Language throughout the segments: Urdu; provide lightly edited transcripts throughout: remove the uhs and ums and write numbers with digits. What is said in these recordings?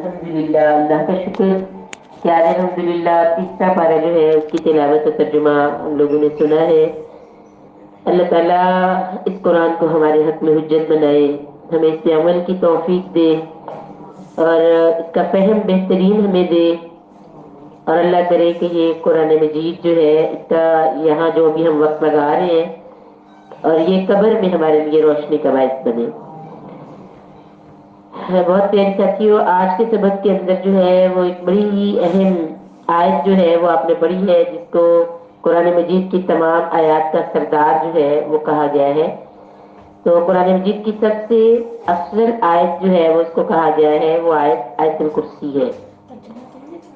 الحمدللہ، اللہ کا شکر کہ آج الحمدللہ تیسرا پارہ جو ہے اس کی تلاوت و ترجمہ ہم لوگوں نے سنا ہے۔ اللہ تعالیٰ اس قرآن کو ہمارے حق میں حجت بنائے، ہمیں اس سے عمل کی توفیق دے اور اس کا فہم بہترین ہمیں دے، اور اللہ کرے کہ یہ قرآن مجید جو ہے اس کا یہاں جو بھی ہم وقت لگا رہے ہیں اور یہ قبر میں ہمارے لیے روشنی کا باعث بنے۔ بہت پیاری ساتھیوں، آج کے سبق کے اندر جو ہے وہ ایک بڑی ہی اہم آیت جو ہے وہ آپ نے پڑھی ہے، جس کو قرآن مجید کی تمام آیات کا سردار جو ہے وہ کہا گیا ہے۔ تو قرآن مجید کی سب سے افضل آیت جو ہے وہ اس کو کہا گیا ہے، وہ آیت آیت الکرسی ہے۔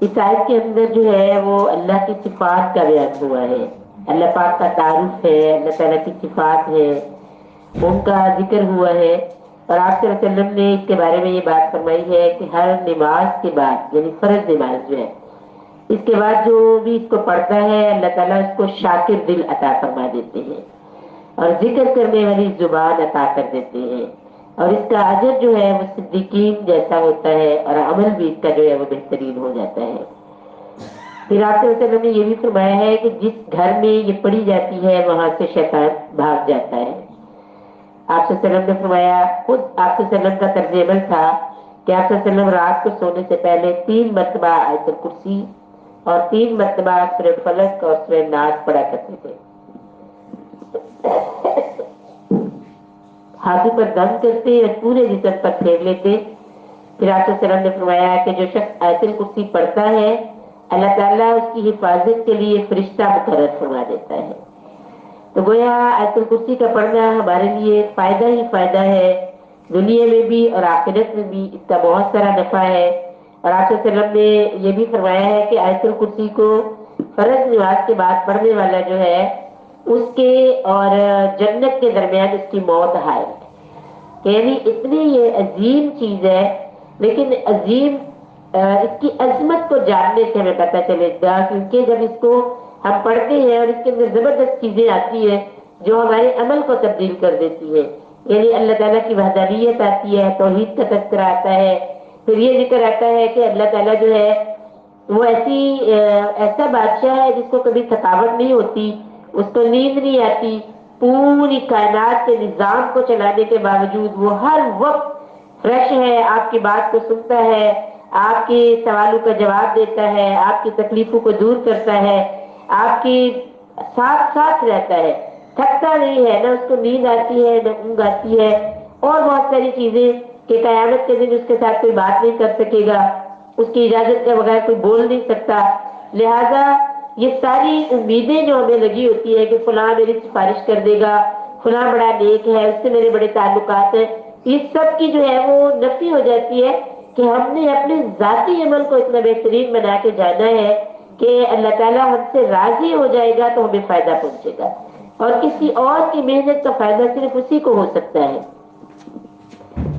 اس آیت کے اندر جو ہے وہ اللہ کی صفات کا بیان ہوا ہے، اللہ پاک کا تعارف ہے، اللہ تعالیٰ کی صفات ہے، ان کا ذکر ہوا ہے۔ اور آپ صلی اللہ علیہ وسلم نے اس کے بارے میں یہ بات فرمائی ہے کہ ہر نماز کے بعد، یعنی فرض نماز جو ہے، اس کے بعد جو بھی اس کو پڑھتا ہے اللہ تعالیٰ اس کو شاکر دل عطا فرما دیتے ہیں اور ذکر کرنے والی زبان عطا کر دیتے ہیں، اور اس کا اجر جو ہے وہ صدیقین جیسا ہوتا ہے اور عمل بھی اس کا جو ہے وہ بہترین ہو جاتا ہے۔ پھر آپ صلی اللہ علیہ وسلم نے یہ بھی فرمایا ہے کہ جس گھر میں یہ پڑھی جاتی ہے وہاں سے شیطان بھاگ جاتا ہے۔ آپ صلی اللہ علیہ وسلم نے فرمایا، خود آپ صلی اللہ علیہ وسلم کا طرز عمل تھا کہ آپ صلی اللہ علیہ وسلم رات کو سونے سے پہلے 3 مرتبہ آیت الکرسی اور 3 مرتبہ سورہ فلق اور سورہ ناس پڑھا کرتے تھے۔ ہاتھوں پر دم کرتے اور پورے جسم پر پھیر لیتے۔ پھر آپ صلی اللہ علیہ وسلم نے فرمایا کہ جو شخص آیت الکرسی پڑھتا ہے اللہ تعالیٰ اس کی حفاظت کے لیے فرشتہ مقرر فرما دیتا ہے۔ تو گویا آیت الکرسی کا پڑھنا ہمارے لیے فائدہ ہی فائدہ ہے، دنیا میں بھی اور آخرت میں بھی اس کا بہت سارا نفع ہے۔ اور آپ صلی اللہ علیہ وسلم نے یہ بھی فرمایا ہے کہ آیت الکرسی کو فرض نماز کے بعد پڑھنے والا جو ہے اس کے اور جنت کے درمیان اس کی موت حائل ہے، یعنی اتنی یہ عظیم چیز ہے، لیکن عظیم اس کی عظمت کو جاننے سے ہمیں پتہ چلے گا، کیونکہ جب اس کو ہم پڑھتے ہیں اور اس کے اندر زبردست چیزیں آتی ہیں جو ہمارے عمل کو تبدیل کر دیتی ہے، یعنی اللہ تعالیٰ کی وحدانیت آتی ہے، توحید کا تذکرہ آتا ہے، پھر یہ ذکر آتا ہے کہ اللہ تعالیٰ جو ہے وہ ایسا بادشاہ ہے جس کو کبھی تھکاوٹ نہیں ہوتی، اس کو نیند نہیں آتی، پوری کائنات کے نظام کو چلانے کے باوجود وہ ہر وقت فریش ہے، آپ کی بات کو سنتا ہے، آپ کے سوالوں کا جواب دیتا ہے، آپ کی تکلیفوں کو دور کرتا ہے، آپ کی ساتھ ساتھ رہتا ہے، تھکتا نہیں ہے، نہ اس کو نیند آتی ہے نہ اونگ آتی ہے، اور بہت ساری چیزیں کہ قیامت کے دن اس کے ساتھ کوئی بات نہیں کر سکے گا، اس کی اجازت کے بغیر کوئی بول نہیں سکتا۔ لہذا یہ ساری امیدیں جو ہمیں لگی ہوتی ہے کہ فلاں میری سفارش کر دے گا، فلاں بڑا نیک ہے، اس سے میرے بڑے تعلقات ہیں، اس سب کی جو ہے وہ نفی ہو جاتی ہے کہ ہم نے اپنے ذاتی عمل کو اتنا بہترین بنا کے جانا ہے کہ اللہ تعالیٰ ہم سے راضی ہو جائے گا تو ہمیں فائدہ پہنچے گا، اور کسی اور کی محنت کا فائدہ صرف اسی کو ہو سکتا ہے۔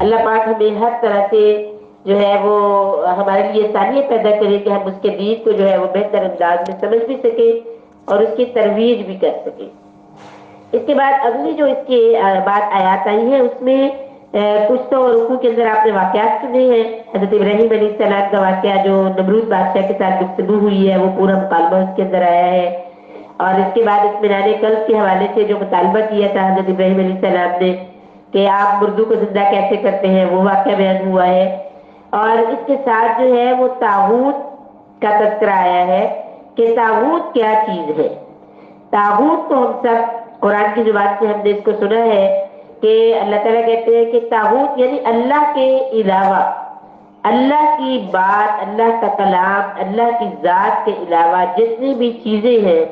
اللہ پاک ہمیں ہر طرح سے جو ہے وہ ہمارے لیے آسانیاں پیدا کرے کہ ہم اس کے دین کو جو ہے وہ بہتر انداز میں سمجھ بھی سکیں اور اس کی ترویج بھی کر سکیں۔ اس کے بعد اگلی جو اس کے بعد آیات آئی ہیں اس میں کچھ تو رکوع کے اندر آپ نے واقعات سنے ہیں، حضرت ابراہیم علیہ السلام کا واقعہ جو نمرود بادشاہ کے ساتھ گفتگو ہوئی ہے وہ پورا مکالمہ اس کے اندر آیا ہے، اور اس کے بعد اطمینان قلب کے حوالے سے جو مطالبہ کیا تھا حضرت ابراہیم علیہ السلام نے کہ آپ مردوں کو زندہ کیسے کرتے ہیں، وہ واقعہ بیان ہوا ہے، اور اس کے ساتھ جو ہے وہ طاغوت کا تذکرہ آیا ہے کہ طاغوت کیا چیز ہے۔ طاغوت تو ہم سب قرآن کی زبان سے ہم نے اس کو سنا ہے کہ اللہ تعالیٰ کہتے ہیں کہ طاغوت یعنی اللہ کے علاوہ، اللہ کی بات، اللہ کا کلام، اللہ کی ذات کے علاوہ جتنی بھی چیزیں ہیں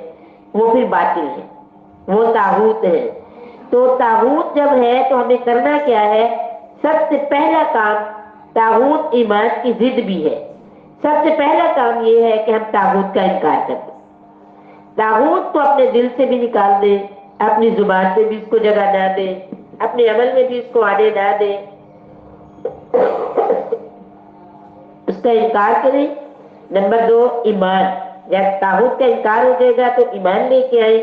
وہ پھر باطل ہیں، وہ طاغوت ہے۔ تو طاغوت جب ہے تو ہمیں کرنا کیا ہے؟ سب سے پہلا کام، طاغوت ایمان کی ضد بھی ہے، سب سے پہلا کام یہ ہے کہ ہم طاغوت کا انکار کریں، طاغوت کو اپنے دل سے بھی نکال دیں، اپنی زبان سے بھی اس کو جگہ نہ دیں، اپنے عمل میں بھی اس کو آنے نہ دیں، اس کا انکار کریں۔ نمبر 2 ایمان، جب طاغوت کا انکار ہو جائے گا تو ایمان لے کے آئیں،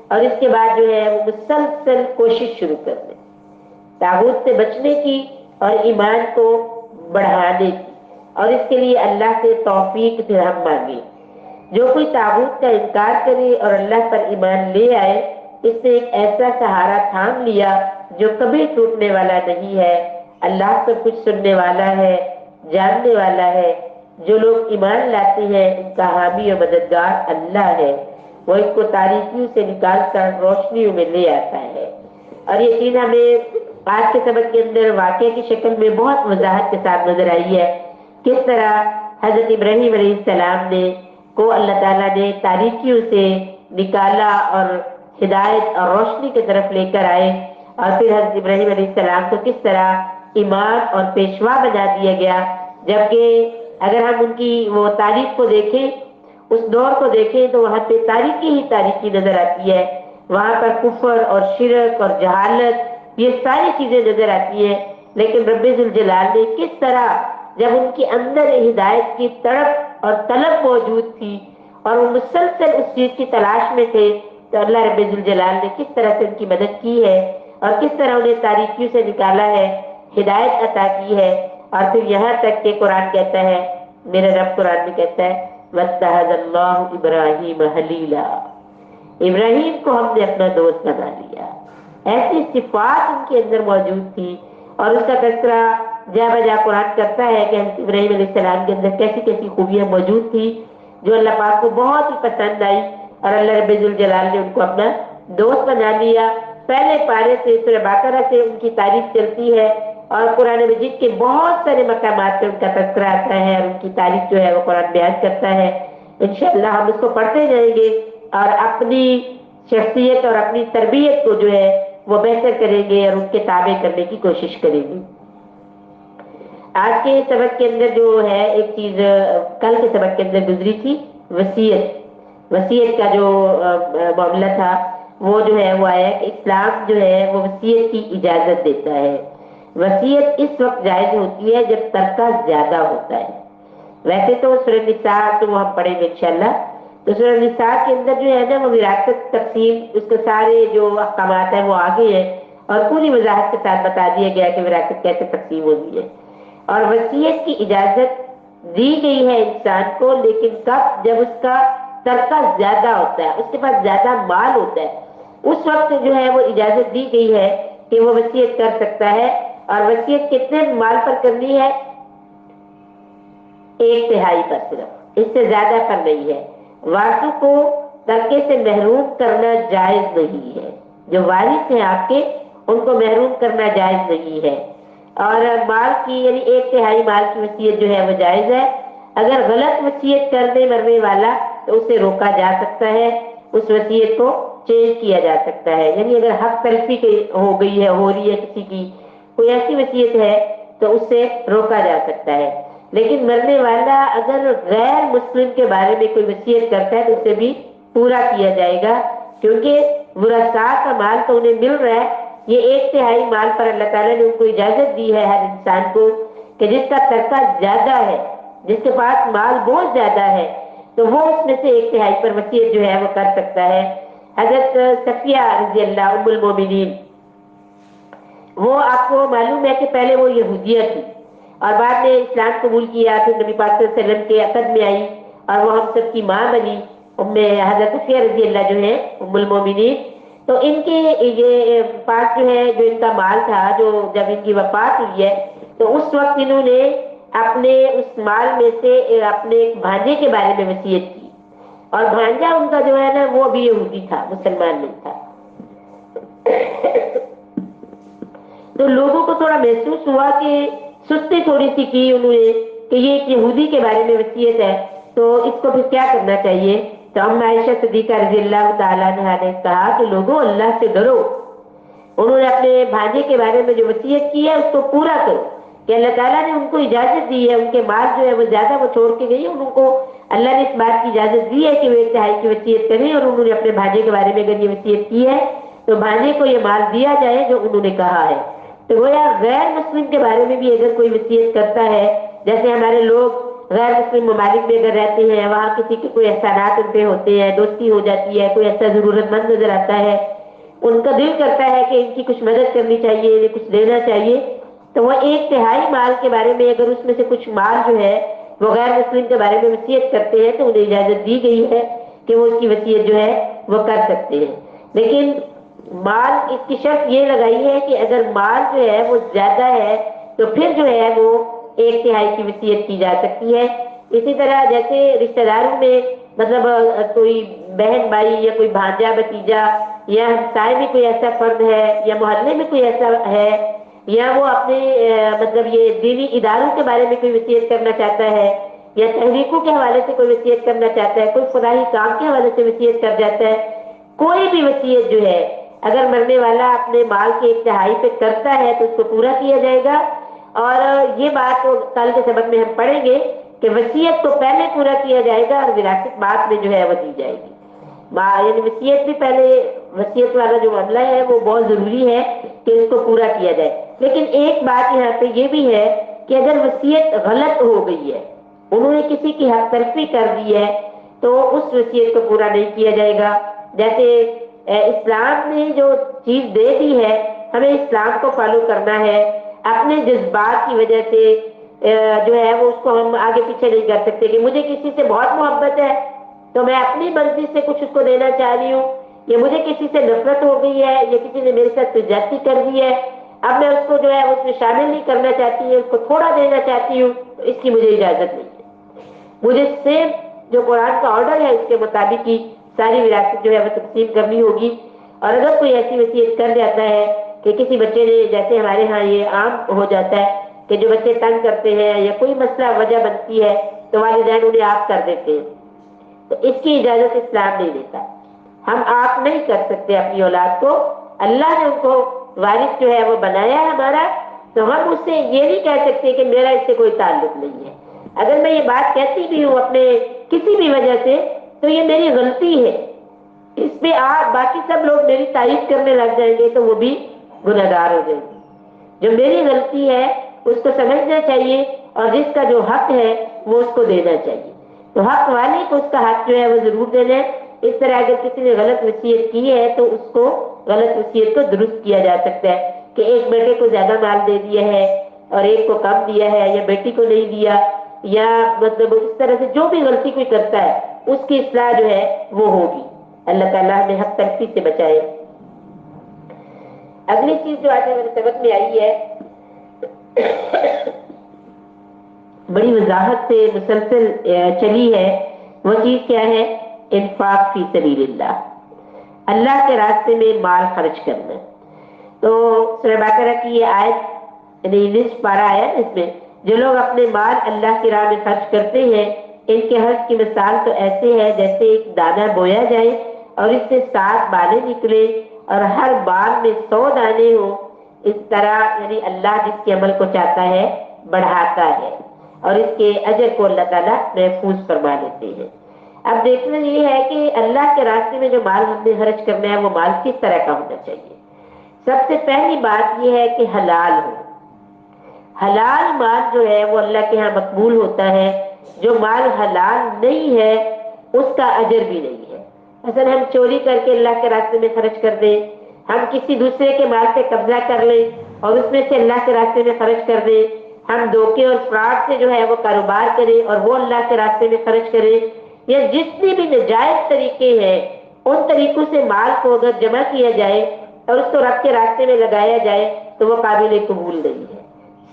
اور اس کے بعد جو ہے وہ مسلسل کوشش شروع کر دیں طاغوت سے بچنے کی اور ایمان کو بڑھانے کی، اور اس کے لیے اللہ سے توفیق پھر ہم مانگیں۔ جو کوئی تابوت کا انکار کرے اور اللہ پر ایمان لے آئے، اس نے ایک ایسا سہارا تھام لیا جو کبھی ٹوٹنے والا نہیں ہے۔ اللہ سب کچھ سننے والا ہے، جاننے والا ہے۔ جو لوگ ایمان لاتے ہیں ان کا حامی و مددگار اللہ ہے، وہ اس کو تاریکیوں سے نکال کر روشنیوں میں لے آتا ہے۔ اور یہ چیز ہمیں آج کے سبق کے اندر واقعے کی شکل میں بہت وضاحت کے ساتھ نظر آئی ہے، کس طرح حضرت ابراہیم علیہ السلام نے کو اللہ تعالیٰ نے تاریکیوں سے نکالا اور ہدایت اور روشنی کی طرف لے کر آئے، اور پھر حضرت ابراہیم علیہ السلام کو کس طرح امام اور پیشوا بنا دیا گیا۔ جبکہ اگر ہم ان کی وہ تاریخ کو دیکھیں، اس دور کو دیکھیں، تو وہاں پہ تاریخی ہی تاریخی نظر آتی ہے، وہاں پر کفر اور شرک اور جہالت یہ ساری چیزیں نظر آتی ہیں، لیکن رب ذوالجلال نے کس طرح جب ان کے اندر ہدایت کی تڑپ اور طلب موجود تھی اور وہ مسلسل اس چیز کی تلاش میں تھے، تو اللہ رب ذوالجلال نے کس طرح سے ان کی مدد کی ہے اور کس طرح انہیں تاریکیوں سے نکالا ہے، ہدایت عطا کی ہے۔ اور پھر یہاں تک کہ قرآن کہتا ہے، میرے رب قرآن میں کہتا ہے وَاتَّخَذَ اللَّهُ إِبْرَاهِيمَ خَلِيلًا، ابراہیم کو ہم نے اپنا دوست بنا لیا۔ ایسی صفات ان کے اندر موجود تھی، اور اس کا تذکرہ جا بجا قرآن کرتا ہے کہ حضرت ابراہیم علیہ السلام کے اندر کیسی کیسی خوبیاں موجود تھی جو اللہ پاک کو بہت ہی پسند آئی، اور اللہ رب الجلال نے ان کو اپنا دوست بنا لیا۔ پہلے پارے سے سورہ بقرہ سے ان کی تعریف چلتی ہے، اور قرآن مجید کے بہت سارے مقامات پہ ان کا تذکرہ آتا ہے، اور ان کی تعریف جو ہے وہ قرآن بیان کرتا ہے۔ انشاءاللہ ہم اس کو پڑھتے جائیں گے اور اپنی شخصیت اور اپنی تربیت کو جو ہے وہ بہتر کریں گے اور ان کے تابع کرنے کی کوشش کریں گے۔ آج کے سبق کے اندر جو ہے ایک چیز کل کے سبق کے اندر گزری تھی، وصیت کا جو معاملہ تھا، وہ جو ہے وہ آیا کہ اسلام جو ہے وہ وصیت کی اجازت دیتا ہے۔ وصیت اس وقت جائز ہوتی ہے جب ترکہ زیادہ ہوتا ہے۔ ویسے تو سورہ نساء تو وہ ہم پڑھیں گے انشاءاللہ، تو سورہ نساء کے اندر جو ہے نا وہ وراثت تقسیم، اس کے سارے جو احکامات ہیں وہ آگے ہیں، اور پوری وضاحت کے ساتھ بتا دیا گیا کہ وراثت کیسے تقسیم ہوتی ہے۔ اور وصیت کی اجازت دی گئی ہے انسان کو، لیکن کب؟ جب اس کا ترکہ زیادہ ہوتا ہے، اس کے پاس زیادہ مال ہوتا ہے، اس وقت جو ہے وہ اجازت دی گئی ہے کہ وہ وصیت کر سکتا ہے۔ اور وصیت کتنے مال پر کرنی ہے؟ 1/3 پر، صرف اس سے زیادہ پر نہیں ہے۔ وارثوں کو ترکے سے محروم کرنا جائز نہیں ہے، جو وارث ہیں آپ کے ان کو محروم کرنا جائز نہیں ہے۔ اور مال کی یعنی 1/3 مال کی وصیت جو ہے وہ جائز ہے۔ اگر غلط وصیت کر دے مرنے والا تو اسے روکا جا سکتا ہے، اس وصیت کو چینج کیا جا سکتا ہے۔ یعنی اگر حق تلفی ہو گئی ہے، ہو رہی ہے کسی کی کوئی ایسی وصیت ہے تو اس سے روکا جا سکتا ہے۔ لیکن مرنے والا اگر غیر مسلم کے بارے میں کوئی وصیت کرتا ہے تو اسے بھی پورا کیا جائے گا، کیونکہ ورثاء کا مال تو انہیں مل رہا ہے۔ یہ 1/3 مال پر اللہ تعالیٰ نے ان کو اجازت دی ہے ہر انسان کو کہ جس کا ترکہ زیادہ ہے، جس کے پاس مال بہت زیادہ ہے، تو وہ اس میں سے 1/3 پر وصیت جو ہے وہ کر سکتا ہے۔ حضرت صفیہ رضی اللہ ام المومنین، وہ آپ کو معلوم ہے کہ پہلے وہ یہودیہ تھی اور بعد میں اسلام قبول کیا، پھر نبی پاک صلی اللہ علیہ وسلم کے عقد میں آئی اور وہ ہم سب کی ماں بنی، حضرت صفیہ رضی اللہ جو ہے ام المومنین۔ تو ان کے یہ پاس جو ہے جو ان کا مال تھا، جو جب ان کی وفات ہوئی ہے تو اس وقت انہوں نے اپنے اس مال میں سے اپنے ایک بھانجے کے بارے میں وصیت کی، اور بھانجا ان کا جو ہے نا وہ بھی یہودی تھا، مسلمان نہیں تھا۔ تو لوگوں کو تھوڑا محسوس ہوا کہ سستی تھوڑی سی کی انہوں نے کہ یہ ایک یہودی کے بارے میں وصیت ہے، تو اس کو پھر کیا کرنا چاہیے؟ تو ام عائشہ صدیقہ رضی اللہ تعالیٰ عنہا نے کہا کہ لوگوں اللہ سے ڈرو، انہوں نے اپنے بھانجے کے بارے میں جو وصیت کی ہے اس کو پورا کرو، کہ اللہ تعالیٰ نے ان کو اجازت دی ہے، ان کے مال جو ہے وہ زیادہ وہ چھوڑ کے گئی، ان کو اللہ نے اس بات کی اجازت دی ہے کہ وہ 1/3 کی وصیت کریں، اور انہوں نے اپنے بھانجے کے بارے میں اگر یہ وصیت کی ہے تو بھانجے کو یہ مال دیا جائے جو انہوں نے کہا ہے۔ تو گویا غیر مسلم کے بارے میں بھی اگر کوئی وصیت کرتا ہے، جیسے ہمارے لوگ غیر مسلم ممالک میں اگر رہتے ہیں، وہاں کسی کے کوئی احسانات ان پہ ہوتے ہیں، دوستی ہو جاتی ہے، کوئی ایسا ضرورت مند نظر آتا ہے، ان کا دل کرتا ہے کہ ان کی کچھ مدد کرنی چاہیے، انہیں کچھ دینا چاہیے، تو وہ 1/3 مال کے بارے میں اگر اس میں سے کچھ مال جو ہے وہ غیر مسلم کے بارے میں وصیت کرتے ہیں تو انہیں اجازت دی گئی ہے کہ وہ اس کی وصیت جو ہے وہ کر سکتے ہیں. لیکن مال اس کی شرط یہ لگائی ہے کہ اگر مال جو ہے وہ زیادہ ہے تو پھر جو ہے وہ 1/3 کی وصیت کی جا سکتی ہے. اسی طرح جیسے رشتہ داروں میں مطلب کوئی بہن بھائی یا کوئی بھانجا بھتیجا یا ہمسائے میں کوئی ایسا فرد ہے یا محلے میں کوئی ایسا ہے یا وہ اپنے مطلب یہ دینی اداروں کے بارے میں کوئی وصیت کرنا چاہتا ہے یا تحریکوں کے حوالے سے کوئی وصیت کرنا چاہتا ہے، کوئی فلاحی کام کے حوالے سے وصیت کر جاتا ہے، کوئی بھی وصیت جو ہے اگر مرنے والا اپنے مال کی 1/3 پہ کرتا ہے تو اس کو پورا کیا جائے گا. اور یہ بات کل کے سبق میں ہم پڑھیں گے کہ وصیت کو پہلے پورا کیا جائے گا اور وراثت بعد میں جو ہے وہ دی جائے گی. یعنی وصیت بھی پہلے، وصیت والا جو معاملہ ہے وہ بہت ضروری ہے کہ اس کو پورا کیا جائے. لیکن ایک بات یہاں پہ یہ بھی ہے کہ اگر وصیت غلط ہو گئی ہے، انہوں نے کسی کی حق تلفی کر دی ہے تو اس وصیت کو پورا نہیں کیا جائے گا. جیسے اسلام نے جو چیز دے دی ہے ہمیں اسلام کو فالو کرنا ہے. اپنے جذبات کی وجہ سے جو ہے وہ اس کو ہم آگے پیچھے نہیں کر سکتے کہ مجھے کسی سے بہت محبت ہے تو میں اپنی مرضی سے کچھ اس کو دینا چاہ رہی ہوں، یا مجھے کسی سے نفرت ہو گئی ہے یا کسی نے میرے ساتھ زیادتی کر دی ہے، اب میں اس کو جو ہے اس میں شامل نہیں کرنا چاہتی ہوں، اس کو تھوڑا دینا چاہتی ہوں، تو اس کی مجھے اجازت نہیں ہے. مجھے سیم جو قرآن کا آرڈر ہے اس کے مطابق ہی ساری وراثت جو ہے وہ تقسیم کرنی ہوگی. اور اگر کوئی ایسی وصیت کر جاتا ہے کہ کسی بچے نے، جیسے ہمارے ہاں یہ عام ہو جاتا ہے کہ جو بچے تنگ کرتے ہیں یا کوئی مسئلہ وجہ بنتی ہے تو والدین انہیں آپ کر دیتے ہیں، تو اس کی اجازت اسلام نہیں دیتا. ہم آپ نہیں کر سکتے اپنی اولاد کو، اللہ نے ان کو وارث جو ہے وہ بنایا ہے ہمارا، تو ہم اس سے یہ نہیں کہہ سکتے کہ میرا اس سے کوئی تعلق نہیں ہے. اگر میں یہ بات کہتی بھی ہوں اپنے کسی بھی وجہ سے تو یہ میری غلطی ہے، اس پہ آپ باقی سب لوگ میری تعریف کرنے لگ جائیں گے تو وہ بھی گناہ گار ہو جائیں گے. جو میری غلطی ہے اس کو سمجھنا چاہیے اور جس کا جو حق ہے وہ اس کو دینا چاہیے. تو حق والے کو اس کا حق جو ہے وہ ضرور دینا ہے. اس طرح اگر کسی نے غلط وصیت کی ہے تو اس کو غلط وصیت کو درست کیا جا سکتا ہے کہ ایک بیٹے کو زیادہ مال دے دیا ہے اور ایک کو کم دیا ہے یا بیٹی کو نہیں دیا، یا مطلب اس طرح سے جو بھی غلطی کوئی کرتا ہے اس کی اصلاح جو ہے وہ ہوگی. اللہ تعالیٰ ہمیں حق تلفی سے بچائے. اگلی چیز جو آج میرے سبق میں آئی ہے بڑی وضاحت سے مسلسل چلی ہے، وہ چیز کیا ہے؟ انفاق فی سبیل اللہ، اللہ کے راستے میں مال خرچ کرنا. تو سورہ بقرہ کی یہ آیت یعنی نصف پارہ ہے، اس میں جو لوگ اپنے مال اللہ کی راہ میں خرچ کرتے ہیں ان کے حرض کی مثال تو ایسے ہے جیسے ایک دانہ بویا جائے اور اس سے 7 بالیں نکلے اور ہر بال میں 100 دانے ہوں. اس طرح یعنی اللہ جس کے عمل کو چاہتا ہے بڑھاتا ہے اور اس کے اجر کو اللہ تعالیٰ محفوظ فرما لیتے ہیں. اب دیکھنا یہ ہے کہ اللہ کے راستے میں جو مال ہم نے خرچ کرنا ہے وہ مال کس طرح کا ہونا چاہیے. سب سے پہلی بات یہ ہے کہ حلال ہو. حلال مال جو ہے وہ اللہ کے ہاں مقبول ہوتا ہے. جو مال حلال نہیں ہے اس کا اجر بھی نہیں ہے. مثلا ہم چوری کر کے اللہ کے راستے میں خرچ کر دیں، ہم کسی دوسرے کے مال پہ قبضہ کر لیں اور اس میں سے اللہ کے راستے میں خرچ کر دیں، ہم دھوکے اور فراڈ سے جو ہے وہ کاروبار کریں اور وہ اللہ کے راستے میں خرچ کریں، یا جتنے بھی ناجائز طریقے ہیں ان طریقوں سے مال کو اگر جمع کیا جائے اور اس کو رب کے راستے میں لگایا جائے تو وہ قابل قبول نہیں ہے.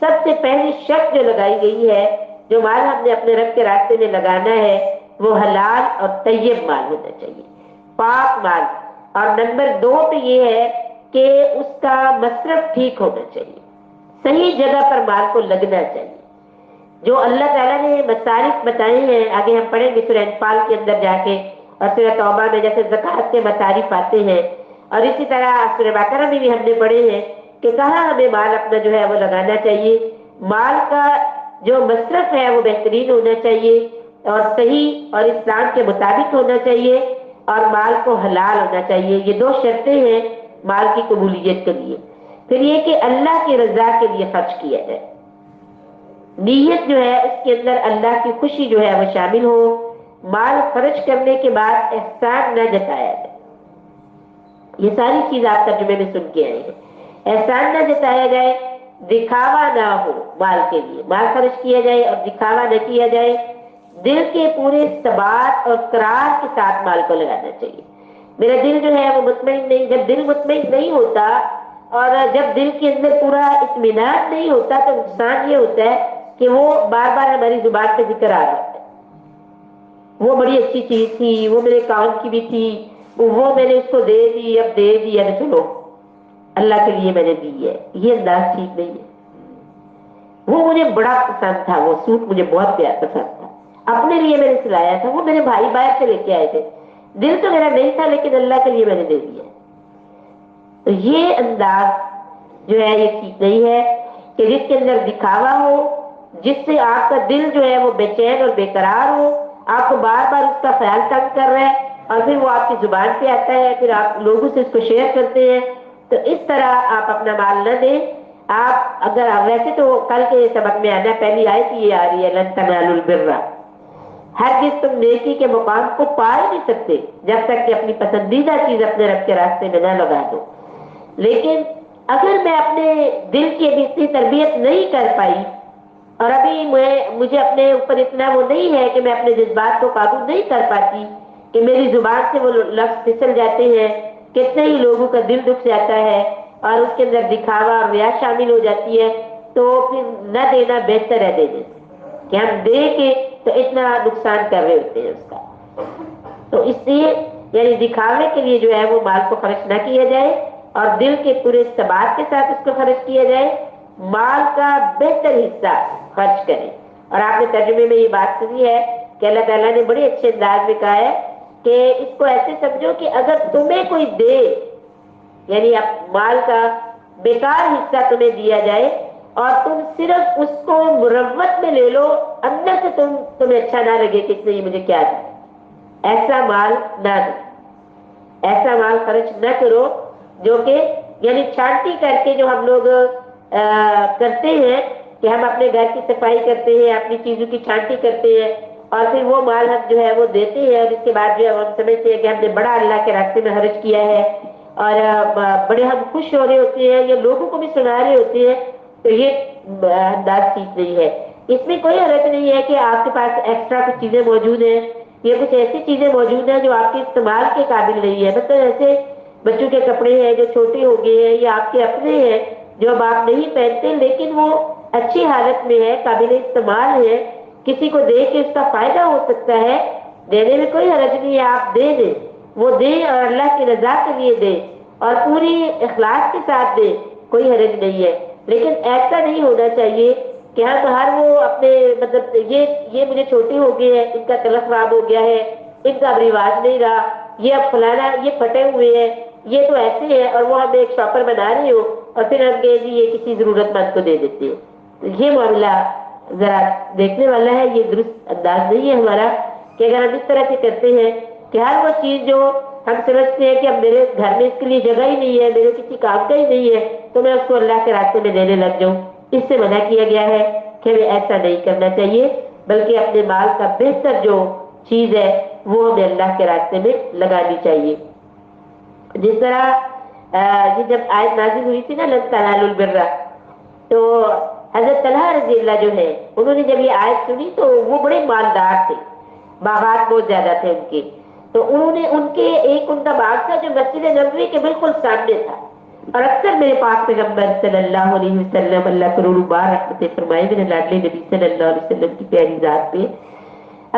سب سے پہلی شرط جو لگائی گئی ہے جو مال ہم نے اپنے رب کے راستے میں لگانا ہے وہ حلال اور طیب مال ہونا چاہیے، پاک مال. اور نمبر 2 پہ یہ ہے کہ اس کا مصرف ٹھیک ہونا چاہیے، صحیح جگہ پر مال کو لگنا چاہیے. جو اللہ تعالیٰ نے مصارف بتائے ہیں آگے ہم پڑھیں گے سورہ انفال کے اندر جا کے، اور سورہ توبہ میں جیسے زکوٰۃ کے مصارف آتے ہیں، اور اسی طرح سورہ بقرہ میں بھی ہم نے پڑھے ہیں کہ کہاں ہمیں مال اپنا جو ہے وہ لگانا چاہیے. مال کا جو مصرف ہے وہ بہترین ہونا چاہیے اور صحیح اور اسلام کے مطابق ہونا چاہیے اور مال کو حلال ہونا چاہیے. یہ 2 شرطیں ہیں مال کی قبولیت کے لیے. پھر یہ کہ اللہ کی رضا کے لیے خرچ کیا جائے، نیت جو ہے اس کے اندر اللہ کی خوشی جو ہے وہ شامل ہو. مال خرچ کرنے کے بعد احسان نہ جتایا جائے. یہ ساری چیز آپ ترجمے میں سن کے آئے ہیں. احسان نہ جتایا جائے دکھاوا نہ ہو مال کے لیے، مال خرچ کیا جائے اور دکھاوا نہ کیا جائے، دل کے پورے ثبات اور قرار کے ساتھ مال کو لگانا چاہیے۔ میرا دل جو ہے وہ مطمئن نہیں، جب دل مطمئن نہیں ہوتا اور جب دل کے اندر پورا اطمینان نہیں ہوتا تو نقصان یہ ہوتا ہے کہ وہ بار بار ہماری زبان پہ ذکر آ جاتا ہے، وہ بڑی اچھی چیز تھی، وہ میرے کام کی بھی تھی، وہ میں نے اس کو دے دی، اب دے دی، اب چلو اللہ کے لیے میں نے دی ہے، یہ انداز ٹھیک نہیں ہے۔ وہ مجھے بڑا پسند تھا، وہ سوٹ مجھے بہت پیار پسند تھا، اپنے لیے میں نے سلایا تھا، وہ میرے بھائی باہر سے لے کے آئے تھے، دل تو میرا نہیں تھا لیکن اللہ کے لیے میں نے دے دیا۔ تو یہ انداز جو ہے یہ ٹھیک نہیں ہے کہ جس کے اندر دکھاوا ہو، جس سے آپ کا دل جو ہے وہ بے چین اور بے قرار ہو، آپ کو بار بار اس کا خیال تنگ کر رہا ہے اور پھر وہ آپ کی زبان پہ آتا ہے، پھر آپ لوگوں سے اس کو شیئر کرتے ہیں، تو اس طرح آپ اپنا مال نہ دیں۔ آپ اگر ویسے تو کل کے سبق میں آنا پہلی آیت یہ آ رہی ہے لن تنالوا البر، ہرگز تم نیکی کے مقام کو پا ہی نہیں سکتے جب تک کہ اپنی پسندیدہ چیز اپنے رب کے راستے میں نہ لگا دو۔ لیکن اگر میں اپنے دل کی ابھی اتنی تربیت نہیں کر پائی اور ابھی مجھے اپنے اوپر اتنا وہ نہیں ہے کہ میں اپنے جذبات کو قابو نہیں کر پاتی کہ میری زبان سے وہ لفظ پھسل جاتے ہیں، کتنے ہی لوگوں کا دل دکھ جاتا ہے اور اس کے اندر دکھاوا اور ریا شامل ہو جاتی ہے، تو پھر نہ دینا بہتر ہے دینے سے، کہ ہم دے کے تو اتنا نقصان کر رہے ہوتے ہیں اس کا۔ تو اس لیے یعنی دکھاوے کے لیے جو ہے وہ مال کو خرچ نہ کیا جائے اور دل کے پورے ثبات کے ساتھ اس کو خرچ کیا جائے، مال کا بہتر حصہ خرچ کریں۔ اور آپ نے ترجمے میں یہ بات سنی ہے کہ اللہ تعالیٰ نے بڑے اچھے انداز میں کہا ہے کہ اس کو ایسے سمجھو کہ اگر تمہیں کوئی دے، یعنی مال کا بیکار حصہ تمہیں دیا جائے اور تم صرف اس کو مروت میں لے لو، اندر سے تمہیں اچھا نہ لگے کہ اس نے یہ مجھے کیا دیا، ایسا مال نہ دو، ایسا مال خرچ نہ کرو جو کہ یعنی چھانٹی کر کے جو ہم لوگ کرتے ہیں کہ ہم اپنے گھر کی صفائی کرتے ہیں، اپنی چیزوں کی چھانٹی کرتے ہیں اور پھر وہ مال ہم جو ہے وہ دیتے ہیں اور اس کے بعد جو ہے ہم سمجھتے ہیں کہ ہم نے بڑا اللہ کے راستے میں خرچ کیا ہے اور بڑے ہم خوش ہو رہے ہوتے ہیں یا لوگوں کو بھی سنا رہے ہوتے ہیں، تو یہ انداز ٹھیک نہیں ہے۔ اس میں کوئی حرج نہیں ہے کہ آپ کے پاس ایکسٹرا کچھ چیزیں موجود ہیں یا کچھ ایسی چیزیں موجود ہیں جو آپ کے استعمال کے قابل نہیں ہے، مطلب ایسے بچوں کے کپڑے ہیں جو چھوٹے ہو گئے ہیں یا آپ کے اپنے ہیں جو اب آپ نہیں پہنتے لیکن وہ اچھی حالت میں ہے، قابل استعمال ہے، کسی کو دے کے اس کا فائدہ ہو سکتا ہے، دینے میں کوئی حرج نہیں ہے، آپ دے دیں، وہ دیں اور اللہ کی رضا کے لیے دیں اور پوری اخلاص کے ساتھ دیں، کوئی حرج نہیں ہے۔ لیکن ایسا نہیں ہونا چاہیے کہ ہم ہر وہ اپنے مطلب یہ مجھے چھوٹے ہو گئے ہیں، ان کا تلف خراب ہو گیا ہے، ان کا اب رواج نہیں رہا، یہ اب فلانا یہ پھٹے ہوئے ہیں، یہ تو ایسے ہے، اور وہ ہمیں ایک شاپر بنا رہی ہو اور پھر ہم کہیں جی یہ کسی ضرورت مند کو دے دیتے ہیں، تو یہ معاملہ ذرا دیکھنے والا ہے، یہ درست انداز نہیں ہے ہمارا کہ اگر ہم اس طرح سے کرتے ہیں کہ ہر وہ چیز جو ہم سمجھتے ہیں کہ اب میرے گھر میں اس کے لیے جگہ ہی نہیں ہے، میرے کسی کام کا ہی نہیں ہے، تو میں اس کو اللہ کے راستے میں دینے لگ جاؤں، اس سے منع کیا گیا ہے کہ ہمیں ایسا نہیں کرنا چاہیے، بلکہ اپنے مال کا بہتر جو چیز ہے وہ ہمیں اللہ کے راستے میں لگانی چاہیے۔ جس طرح یہ جب آیت نازل ہوئی تھی نا لن تنالوا البر، تو حضرت طلحہ رضی اللہ جو ہے انہوں نے جب یہ آیت سنی تو وہ بڑے مالدار تھے، باغات بہت زیادہ تھے ان کے، تو انہوں نے ان کا باغ تھا جو مسجد نبوی کے بالکل سامنے تھا، اور اکثر میرے پاس پیغمبر صلی اللہ علیہ وسلم اللہ کروڑوں بار رحمتیں فرمائے میرے لاڈلے نبی صلی اللہ علیہ وسلم کی پیاری ذات پہ،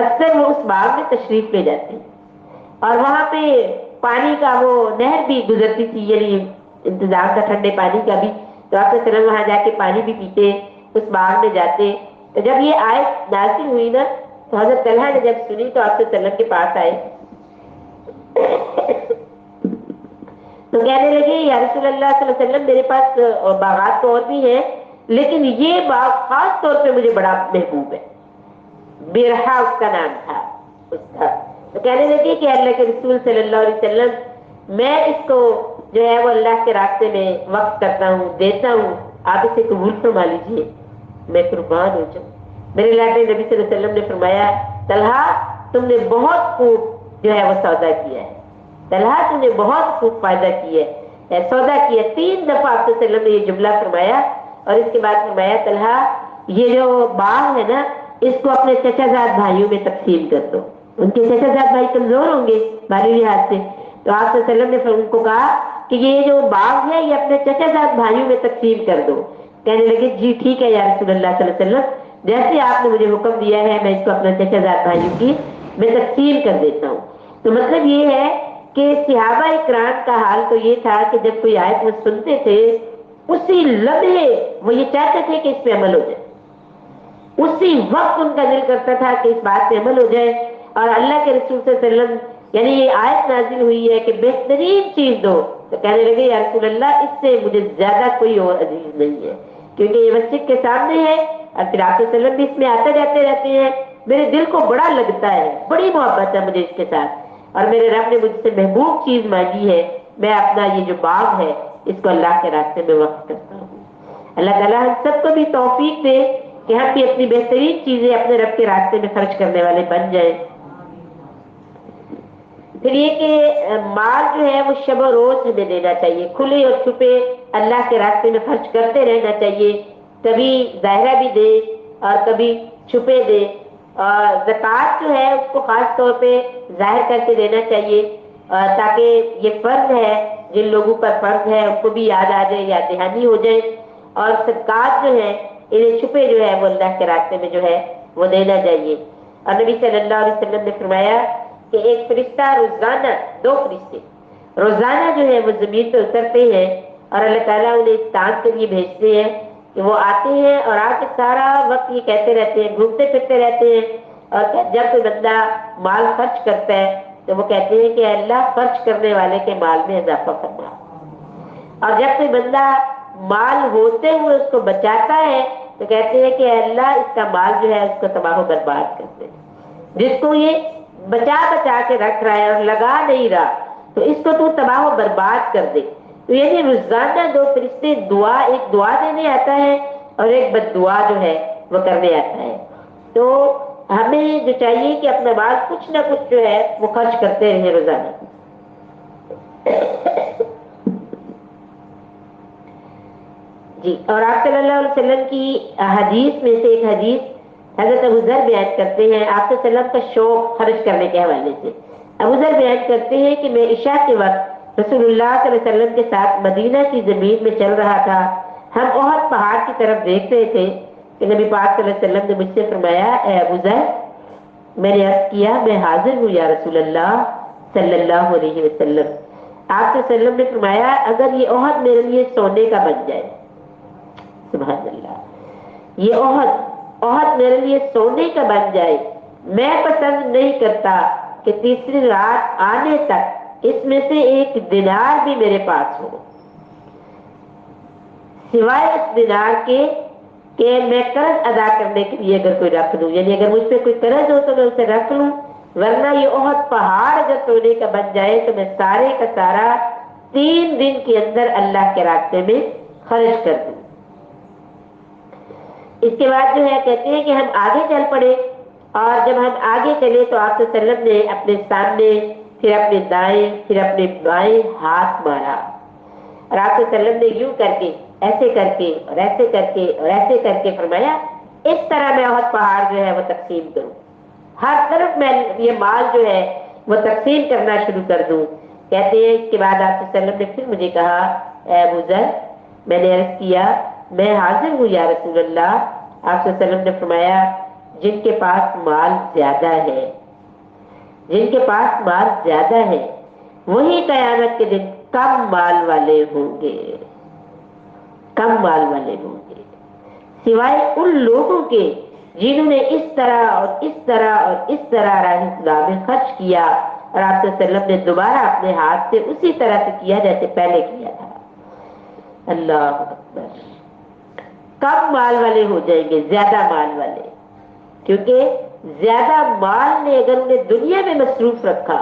اکثر وہ اس باغ میں تشریف لے جاتے اور وہاں پہ پانی کا وہ نہر بھی گزرتی تھی، یعنی انتظام تھا ٹھنڈے پانی کا بھی، تو آپ سے وہاں جا کے پانی بھی پیتے، اس باغ میں جاتے۔ تو جب یہ آیت نازل ہوئی نا تو حضرت طلحہ نے جب سنی تو آپ سے وسلم کے پاس آئے تو کہنے لگے یا رسول اللہ صلی اللہ علیہ وسلم میرے پاس باغات تو اور بھی ہیں لیکن یہ باغ خاص طور پہ مجھے بڑا محبوب ہے، بیرہا اس کا نام تھا اس کا۔ تو کہنے لگے کہ اللہ کے رسول صلی اللہ علیہ وسلم میں اس کو جو ہے وہ اللہ کے راستے میں وقف کرتا ہوں، دیتا ہوں، آپ اسے قبول فرما لیجیے، میں قربان ہو جاؤں۔ میرے لاڈلے نبی صلی اللہ علیہ وسلم نے فرمایا طلحہ تم نے بہت خوب جو ہے وہ سودا کیا ہے، طلحہ تم نے بہت خوب فائدہ کیا ہے، سودا کیا ہے۔ 3 دفعہ آپ صلی اللہ علیہ وسلم نے یہ جملہ فرمایا اور اس کے بعد فرمایا طلحہ یہ جو باغ ہے نا اس کو اپنے چچا زاد بھائیوں میں تقسیم کر دو. ان کے چچا زاد بھائی کمزور ہوں گے مالی لحاظ سے, تو آپ صلی اللہ علیہ وسلم نے ان کو کہا کہ یہ جو باغ ہے یہ اپنے چچا زاد بھائیوں میں تقسیم کر دو. کہنے لگے جی ٹھیک ہے یا رسول اللہ صلی اللہ علیہ وسلم, جیسے آپ نے مجھے حکم دیا ہے میں اس کو اپنے چچا زاد بھائیوں کی میں تقسیم کر دیتا ہوں. تو مطلب یہ ہے کہ صحابہ اکرام کا حال تو یہ تھا کہ جب کوئی آیت وہ سنتے تھے اسی لمحے وہ یہ چاہتے تھے کہ اس پہ عمل ہو جائے, اسی وقت ان کا دل کرتا تھا کہ اس بات پہ عمل ہو جائے. اور اللہ کے رسول صلی اللہ علیہ وسلم یعنی یہ آیت نازل ہوئی ہے کہ بہترین چیز دو, تو کہنے لگے یا رسول اللہ اس سے مجھے زیادہ کوئی اور عزیز نہیں ہے, کیونکہ یہ مسجد کے سامنے ہے اور پھر آپ صلی اللہ علیہ وسلم بھی اس میں آتے جاتے رہتے ہیں. میرے دل کو بڑا لگتا ہے, بڑی محبت ہے مجھے اس کے ساتھ, اور میرے رب نے مجھ سے محبوب چیز مانگی ہے, میں اپنا یہ جو باغ ہے اس کو اللہ کے راستے میں وقف کرتا ہوں. اللہ تعالیٰ ہم سب کو بھی توفیق دے کہ ہم بھی اپنی بہترین چیزیں اپنے رب کے راستے میں خرچ کرنے والے بن جائیں. پھر یہ کہ مال جو ہے وہ شب و روز ہمیں دینا چاہیے, کھلے اور چھپے اللہ کے راستے میں خرچ کرتے رہنا چاہیے. کبھی ظاہرہ بھی دے اور کبھی چھپے دے, اور زکوٰۃ جو ہے اس کو خاص طور پہ ظاہر کر کے دینا چاہیے تاکہ یہ فرض ہے, جن لوگوں پر فرض ہے ان کو بھی یاد آ جائے, یاد دہانی ہو جائے. اور صدقات جو ہے انہیں چھپے جو ہے وہ اللہ کے راستے میں جو ہے وہ دینا چاہیے. اور نبی صلی اللہ علیہ وسلم نے فرمایا کہ ایک فرشتہ روزانہ, دو فرشتے روزانہ جو ہے وہ زمین پہ اترتے ہیں اور اللہ تعالیٰ انہیں اس کام کے لیے بھیجتے ہیں کہ وہ آتے ہیں اور آ کے سارا وقت یہ کہتے رہتے ہیں, گھومتے پھرتے رہتے ہیں. اور جب کوئی بندہ مال خرچ کرتا ہے تو وہ کہتے ہیں کہ اللہ خرچ کرنے والے کے مال میں اضافہ کرنا. اور جب کوئی بندہ مال ہوتے ہوئے اس کو بچاتا ہے تو کہتے ہیں کہ اللہ اس کا مال جو ہے اس کو تباہ و برباد کرتے ہیں. جس کو یہ بچا بچا کے رکھ رہا ہے اور لگا نہیں رہا تو اس کو تو تباہ و برباد کر دے. تو یعنی روزانہ دو فرشتے ایک دعا دینے آتا ہے اور ایک بد دعا جو ہے وہ کرنے آتا ہے. تو ہمیں جو چاہیے کہ اپنا مال کچھ نہ کچھ جو ہے وہ خرچ کرتے رہیں روزانہ. جی, اور آپ صلی اللہ علیہ وسلم کی حدیث میں سے ایک حدیث حضرت ابو ذر بیان کرتے ہیں آپ صلی اللہ علیہ وسلم کا شوق خرچ کرنے کے حوالے سے. ابو ذر بیان کرتے ہیں کہ میں عشاء کے وقت رسول اللہ صلی اللہ علیہ وسلم کے ساتھ مدینہ کی زمین میں چل رہا تھا. ہم احد پہاڑ کی طرف دیکھ رہے تھے کہ نبی پاک صلی اللہ علیہ وسلم نے مجھ سے فرمایا اے ابو ذر, میں نے عرض کیا میں حاضر ہوں یا رسول اللہ صلی اللہ علیہ وسلم. آپ صلی اللہ علیہ وسلم نے فرمایا اگر یہ احد میرے لیے سونے کا بن جائے, سبحان اللہ, یہ احد میرے لیے سونے کا بن جائے, میں پسند نہیں کرتا کہ تیسری رات آنے تک اس میں سے ایک دینار بھی میرے پاس ہو سوائے اس دینار کے کہ میں قرض ادا کرنے کے لیے اگر کوئی رکھ لوں, یعنی اگر مجھ پہ کوئی قرض ہو تو میں اسے رکھ لوں, ورنہ یہ احد پہاڑ اگر سونے کا بن جائے تو میں سارے کا سارا 3 دن کے اندر اللہ کے راستے میں خرچ کر دوں. اس کے بعد جو ہے کہتے ہیں کہ ہم آگے چل پڑے, اور جب ہم آگے چلے تو آپ صلی اللہ علیہ وسلم نے اپنے سامنے پھر اپنے دائیں پھر اپنے بائیں ہاتھ مارا, اور آپ صلی اللہ علیہ وسلم نے یوں کر کے ایسے کر کے اور ایسے کر کے اور ایسے کر کے فرمایا اس طرح میں احد پہاڑ جو ہے وہ تقسیم کروں, ہر طرف میں یہ مال جو ہے وہ تقسیم کرنا شروع کر دوں. کہتے ہیں اس کے بعد آپ صلی اللہ علیہ وسلم نے پھر مجھے کہا اے ابو ذر, میں نے عرض کیا میں حاضر ہوں یا رسول اللہ. آپ صلی اللہ علیہ وسلم نے فرمایا جن کے پاس مال زیادہ ہے, جن کے پاس مال زیادہ ہے وہی قیامت کے دن کم مال والے ہوں گے, کم مال والے ہوں گے, سوائے ان لوگوں کے جنہوں نے اس طرح اور اس طرح اور اس طرح راہ خدا میں خرچ کیا, اور آپ صلی اللہ علیہ وسلم نے دوبارہ اپنے ہاتھ سے اسی طرح سے کیا جیسے پہلے کیا تھا. اللہ اکبر, کم مال والے ہو جائیں گے, زیادہ مال والے, کیونکہ زیادہ مال نے اگر انہیں دنیا میں مصروف رکھا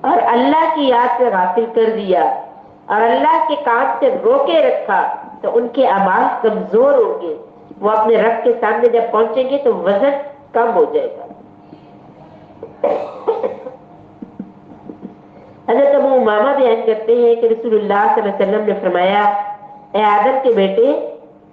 اور اللہ کی یاد سے غافل کر دیا اور اللہ کے کام سے روکے رکھا تو ان کے اعمال کمزور ہوں گے, وہ اپنے رب کے سامنے جب پہنچیں گے تو وزن کم ہو جائے گا. حضرت ابو امامہ بیان کرتے ہیں کہ رسول اللہ صلی اللہ علیہ وسلم نے فرمایا اے آدم کے بیٹے,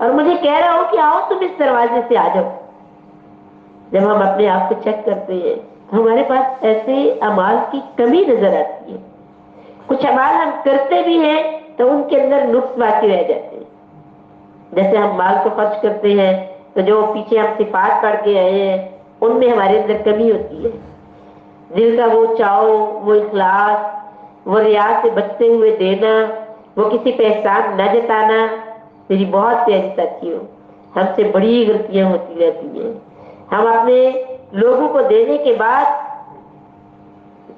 اور مجھے کہہ رہا ہو کہ آؤ تم اس دروازے سے آ جاؤ. جب ہم اپنے آپ کو چیک کرتے ہیں تو ہمارے پاس ایسے اعمال کی کمی نظر آتی ہے. کچھ اعمال ہم کرتے بھی ہیں تو ان کے اندر نقص باقی رہ جاتے ہیں. جیسے ہم مال کو خرچ کرتے ہیں تو جو پیچھے ہم صفات پڑھ کے آئے ہیں ان میں ہمارے اندر کمی ہوتی ہے. دل کا وہ چاؤ، وہ اخلاص، وہ ریا سے بچتے ہوئے دینا، وہ کسی پہ احسان نہ جتانا. میری بہت پیاری ساتھیوں، ہم سے بڑی غلطیاں ہوتی رہتی ہیں. ہم اپنے لوگوں کو دینے کے بعد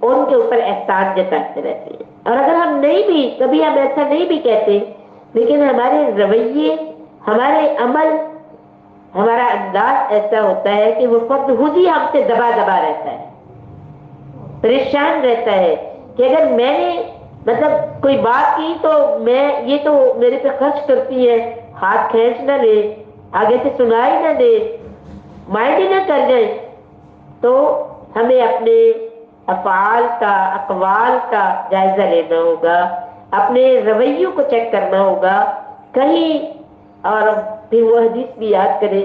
ان کے اوپر احسان جتاتے رہتے ہیں. اور اگر ہم نہیں بھی کبھی ہم ایسا نہیں بھی کہتے، لیکن ہمارے رویے، ہمارے عمل، ہمارا انداز ایسا ہوتا ہے کہ وہ فرد خود ہی ہم سے دبا دبا رہتا ہے، پریشان رہتا ہے کہ اگر میں نے مطلب کوئی بات کی تو میں یہ تو میرے پہ خرچ کرتی ہے، ہاتھ کھینچ نہ لے، آگے سے سنائی نہ دے، مائنڈ ہی نہ کر جائے. تو ہمیں اپنے افعال کا، اقوال کا جائزہ لینا ہوگا، اپنے رویوں کو چیک کرنا ہوگا کہیں. اور پھر وہ حدیث بھی یاد کرے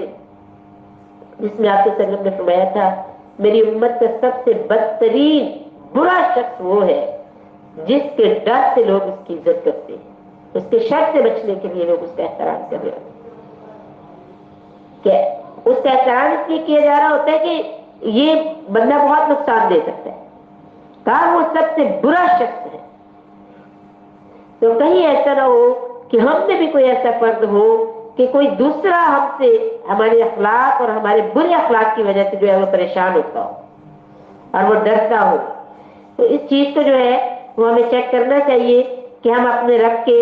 جس میں آپ صلی اللہ علیہ وسلم نے فرمایا تھا میری امت کا سب سے بدترین برا شخص وہ ہے جس کے ڈر سے لوگ اس کی عزت کرتے ہیں، اس کے شر سے بچنے کے لیے لوگ اس کا احترام کر رہے ہیں. کہ اس کا احترام اس لیے کیا جا رہا ہوتا ہے کہ یہ بندہ بہت نقصان دے سکتا ہے، کہا وہ سب سے برا شخص ہے. تو کہیں ایسا نہ ہو کہ ہم میں بھی کوئی ایسا فرد ہو کہ کوئی دوسرا ہم سے ہمارے اخلاق اور ہمارے برے اخلاق کی وجہ سے جو ہے وہ پریشان ہوتا ہو اور وہ ڈرتا ہو. تو اس چیز کو جو ہے وہ ہمیں چیک کرنا چاہیے کہ ہم اپنے رب کے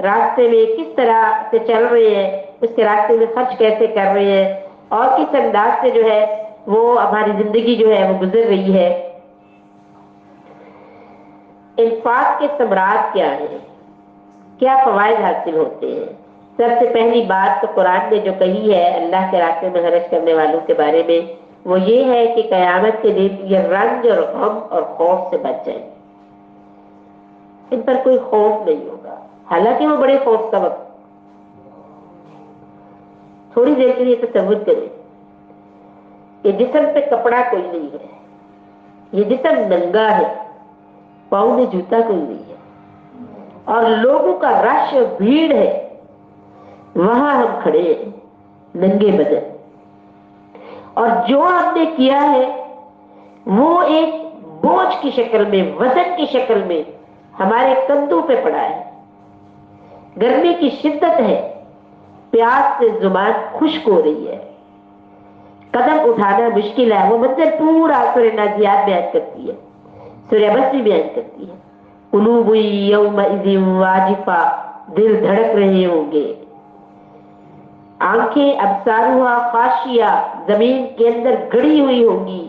راستے میں کس طرح سے چل رہے ہیں، اس کے راستے میں خرچ کیسے کر رہے ہیں، اور کس انداز سے جو ہے وہ ہماری زندگی جو ہے وہ گزر رہی ہے. انفاق کے ثمرات کیا ہیں، کیا فوائد حاصل ہوتے ہیں؟ سب سے پہلی بات تو قرآن نے جو کہی ہے اللہ کے راستے میں خرچ کرنے والوں کے بارے میں وہ یہ ہے کہ قیامت کے دن یہ رنج اور غم اور خوف سے بچ جائیں. ان پر کوئی خوف نہیں ہوگا، حالانکہ وہ بڑے خوف کا وقت. تھوڑی دیر کے لیے تصور کریں کہ جسم پہ کپڑا کوئی نہیں ہے، یہ جسم ننگا ہے، پاؤں میں جوتا کوئی نہیں ہے، اور لوگوں کا رش بھیڑ ہے. وہاں ہم کھڑے ہیں ننگے بدن، اور جو ہم نے کیا ہے وہ ایک بوجھ کی شکل میں، وزن کی شکل میں ہمارے کندھوں پہ پڑا ہے. گرمی کی شدت ہے، پیاس سے زبان خشک ہو رہی ہے، قدم اٹھانا مشکل ہے. وہ منظر پورا سورہ نازیات بیان کرتی ہے، سورہ بس بھی بیان کرتی ہے. قلوب یومئذ واجفہ، دل دھڑک رہے ہوں گے. آنکھیں ابصارها خاشعہ، زمین کے اندر گڑی ہوئی ہوں گی.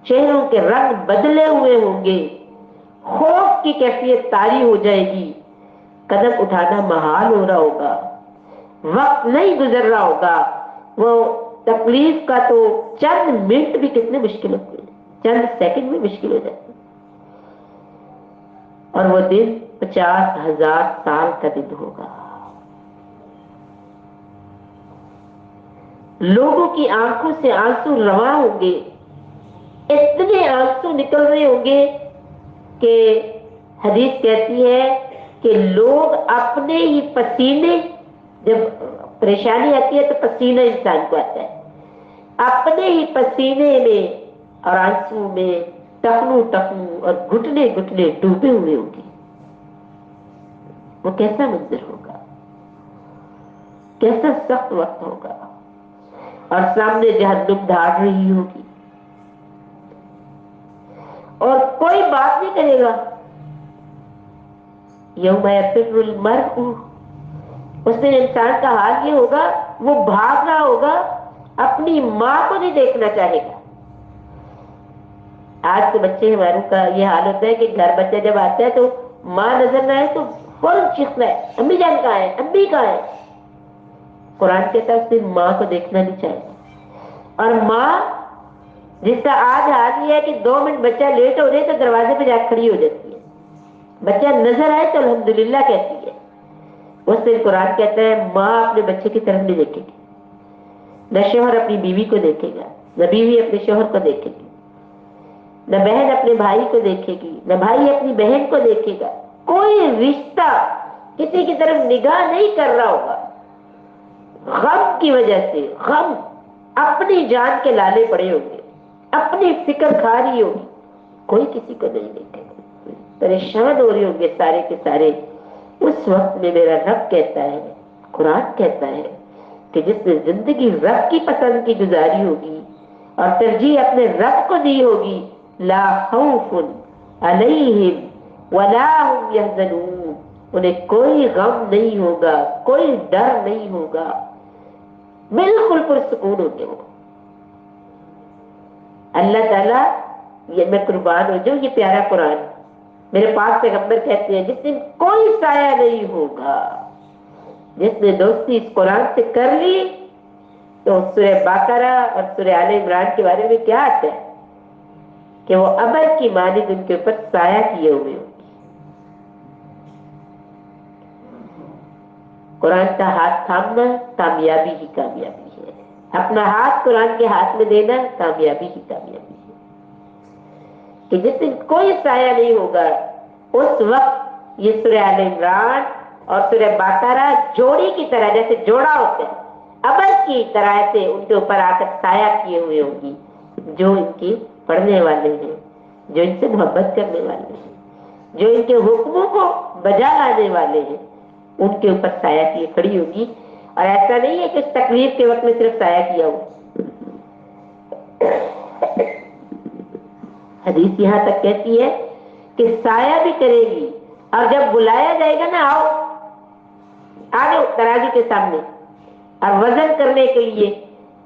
چہروں کے رنگ بدلے ہوئے ہوں گے، خوف کی کیفیت طاری ہو جائے گی. قدم اٹھانا محال ہو رہا ہوگا، وقت نہیں گزر رہا ہوگا. وہ تکلیف کا تو چند منٹ بھی کتنے مشکل ہوتے ہیں، چند سیکنڈ بھی مشکل ہو جاتے ہیں. اور وہ دن 50,000 سال کا دن ہوگا. لوگوں کی آنکھوں سے آنسو رواں ہوں گے، اتنے آنسو نکل رہے ہوں گے کہ حدیث کہتی ہے کہ لوگ اپنے ہی پسینے، جب پریشانی آتی ہے تو پسینہ انسان کو آتا ہے، اپنے ہی پسینے میں اور آنسو میں ٹخنو ٹخنو اور گھٹنے گھٹنے ڈوبے ہوئے ہوں گے. وہ کیسا منظر ہوگا، کیسا سخت وقت ہوگا. اور سامنے جہنم دھاڑ رہی ہوگی اور کوئی بات نہیں کرے گا. یوم یفر المرء، اس دن انسان کا حال یہ ہوگا وہ بھاگ رہا ہوگا، اپنی ماں کو نہیں دیکھنا چاہے گا. آج کے بچے ہماروں کا یہ حال ہوتا ہے کہ گھر بچہ جب آتا ہے تو ماں نظر نہ آئے تو فوراً چیخنا ہے امی جان کہاں ہے، امی کہاں ہے. قرآن کہتا ہے اس دن ماں کو دیکھنا نہیں چاہیے. اور ماں جس کا آج حال یہ ہے کہ 2 منٹ بچہ لیٹ ہو رہے تو دروازے پہ جا کھڑی ہو جاتی ہے، بچہ نظر آئے تو الحمدللہ کہتی ہے. اس دن قرآن کہتا ہے ماں اپنے بچے کی طرف نہیں دیکھے گی، نہ شوہر اپنی بیوی کو دیکھے گا، نہ بیوی اپنے شوہر کو دیکھے گی، نہ بہن اپنے بھائی کو دیکھے گی، نہ بھائی اپنی بہن کو دیکھے گا، کوئی رشتہ کسی کی طرف نگاہ نہیں کر رہا ہوگا، غم کی وجہ سے، غم اپنی جان کے لالے پڑے ہوں گے، اپنی فکر کھا رہی ہوگی، کوئی کسی کو نہیں دیکھے گا، پریشان ہو رہے ہوں گے سارے کے سارے۔ اس وقت میں میرا رب کہتا ہے، قرآن کہتا ہے کہ جس نے زندگی رب کی پسند کی گزاری ہوگی اور ترجیح اپنے رب کو دی ہوگی، لا خوف علیہم ولا هم يحزنون، انہیں کوئی غم نہیں ہوگا، کوئی ڈر نہیں ہوگا، بالکل پرسکون ہوگے وہ۔ اللہ تعالیٰ، یہ میں قربان ہو جاؤں، یہ پیارا قرآن، میرے پاس پیغمبر کہتے ہیں جس دن کوئی سایہ نہیں ہوگا، جس نے دوستی اس قرآن سے کر لی تو سورہ بقرہ اور سورہ آل عمران کے بارے میں کیا آتا ہے کہ وہ ابر کی مانند ان کے اوپر سایہ کیے ہوئے ہوں۔ قرآن کا ہاتھ تھامنا کامیابی ہی کامیابی ہے، اپنا ہاتھ قرآن کے ہاتھ میں دینا کامیابی ہی کامیابی ہے، کہ جس دن کوئی سایہ نہیں ہوگا اس وقت یہ سورہ آل عمران اور سورہ بقرہ جوڑی کی طرح، جیسے جوڑا ہوتا ہے، ابر کی طرح سے ان کے اوپر آ کر سایہ کیے ہوئے ہوں گی، جو ان کی پڑھنے والے ہیں، جو ان سے محبت کرنے والے ہیں، جو ان کے حکموں کو بجا لانے والے ہیں، ان کے اوپر سایہ کیے کھڑی ہوگی۔ اور ایسا نہیں ہے کہ اس تکلیف کے وقت میں صرف سایہ کیا ہو، حدیث یہاں تک کہتی ہے کہ سایہ بھی کرے گی، اور جب بلایا جائے گا نا، آؤ آ جاؤ ترازو کے سامنے اور وزن کرنے کے لیے،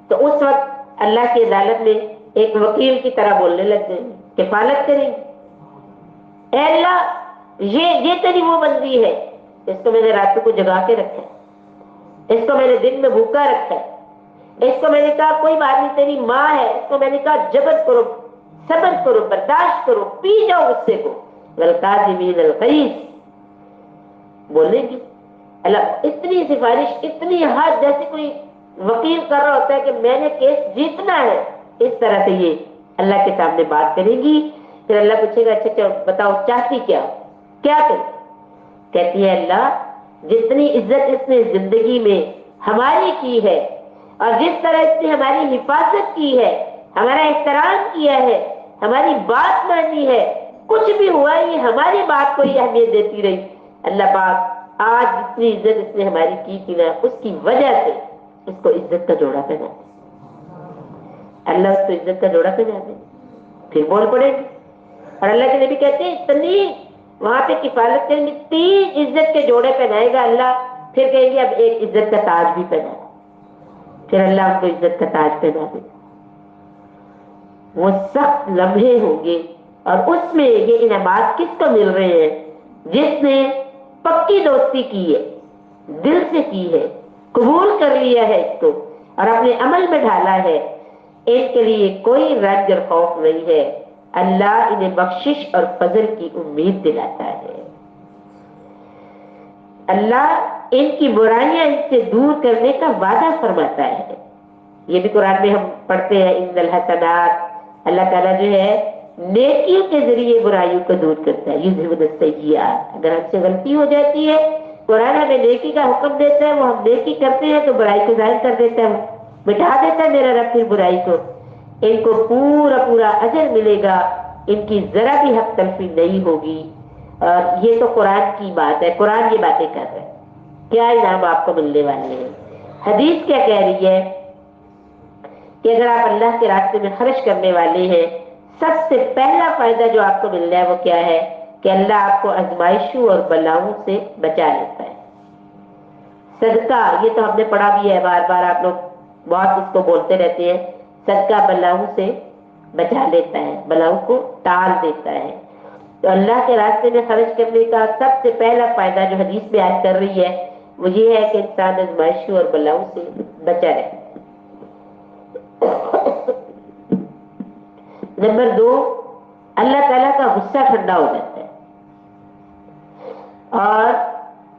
تو اس وقت اللہ کی عدالت میں ایک وکیل کی طرح بولنے لگ جائیں گے، کفالت کریں گے، اے اللہ یہ تیری وہ بندی ہے، اس کو میں نے راتوں کو جگا کے رکھا ہے، اس کو میں نے دن میں بھوکا رکھا ہے، اس کو میں نے کہا کوئی بات نہیں تیری ماں ہے، اس کو میں نے کہا جبر کرو، صبر کرو، برداشت کرو، پی جاؤ غصے کو، والقاظمین الغیظ، بولیں گی۔ اللہ اتنی سفارش، اتنی حد، جیسے کوئی وکیل کر رہا ہوتا ہے کہ میں نے کیس جیتنا ہے، اس طرح سے یہ اللہ کے سامنے بات کرے گی۔ پھر اللہ پوچھے گا اچھا اچھا بتاؤ چاہتی کیا کرے؟ کہتی ہے اللہ جتنی عزت اس نے زندگی میں ہماری کی ہے، اور جس طرح اس نے ہماری حفاظت کی ہے، ہمارا احترام کیا ہے، ہماری بات مانی ہے، کچھ بھی ہوا یہ ہماری بات کو ہی اہمیت دیتی رہی، اللہ پاک آج جتنی عزت اس نے ہماری کی تھی نا، اس کی وجہ سے اس کو عزت کا جوڑا پہنا دے، اللہ اس کو عزت کا جوڑا پہنا دے، پھر بول پڑے گی۔ اور اللہ کے نبی کہتے ہیں اتنی وہاں پہ کفالت کریں گے، 3 عزت کے جوڑے پہنائے گا اللہ، پھر کہیں گے اب ایک عزت کا تاج بھی پہنا، پھر اللہ ان کو عزت کا تاج پہنا دے۔ وہ سخت لمحے ہوں گے، اور اس میں یہ انعامات کس کو مل رہے ہیں؟ جس نے پکی دوستی کی ہے، دل سے کی ہے، قبول کر لیا ہے اس کو اور اپنے عمل میں ڈھالا ہے، ان کے لیے کوئی رنج اور خوف نہیں ہے، اللہ انہیں بخشش اور فضل کی امید دلاتا ہے، اللہ ان کی برائیاں ان سے دور کرنے کا وعدہ فرماتا ہے۔ یہ بھی قرآن میں ہم پڑھتے ہیں ان الحسنات، اللہ تعالیٰ جو ہے نیکیوں کے ذریعے برائیوں کو دور کرتا ہے، یذھبن السیئات، اگر ہم سے غلطی ہو جاتی ہے قرآن ہمیں نیکی کا حکم دیتا ہے، وہ ہم نیکی کرتے ہیں تو برائی کو ظاہر کر دیتا ہے، مٹا دیتا ہے میرا رب پھر برائی کو، ان کو پورا پورا اجر ملے گا، ان کی ذرا بھی حق تلفی نہیں ہوگی۔ اور یہ تو قرآن کی بات ہے، قرآن یہ باتیں کر رہے ہیں، کیا انعام آپ کو ملنے والے ہیں۔ حدیث کیا کہہ رہی ہے کہ اگر آپ اللہ کے راستے میں خرچ کرنے والے ہیں، سب سے پہلا فائدہ جو آپ کو ملنا ہے وہ کیا ہے کہ اللہ آپ کو آزمائشوں اور بلاؤں سے بچا لیتا ہے۔ صدقہ، یہ تو ہم نے پڑھا بھی ہے، بار بار آپ لوگ بہت اس کو بولتے رہتے ہیں، صدقہ بلاؤں سے بچا لیتا ہے، بلاؤں کو ٹال دیتا ہے۔ تو اللہ کے راستے میں خرچ کرنے کا سب سے پہلا فائدہ جو حدیث بیان کر رہی ہے وہ یہ ہے کہ انسان آزمائشوں اور بلاؤں سے بچا رہے۔ نمبر 2، اللہ تعالیٰ کا غصہ ٹھنڈا ہو جاتا ہے، اور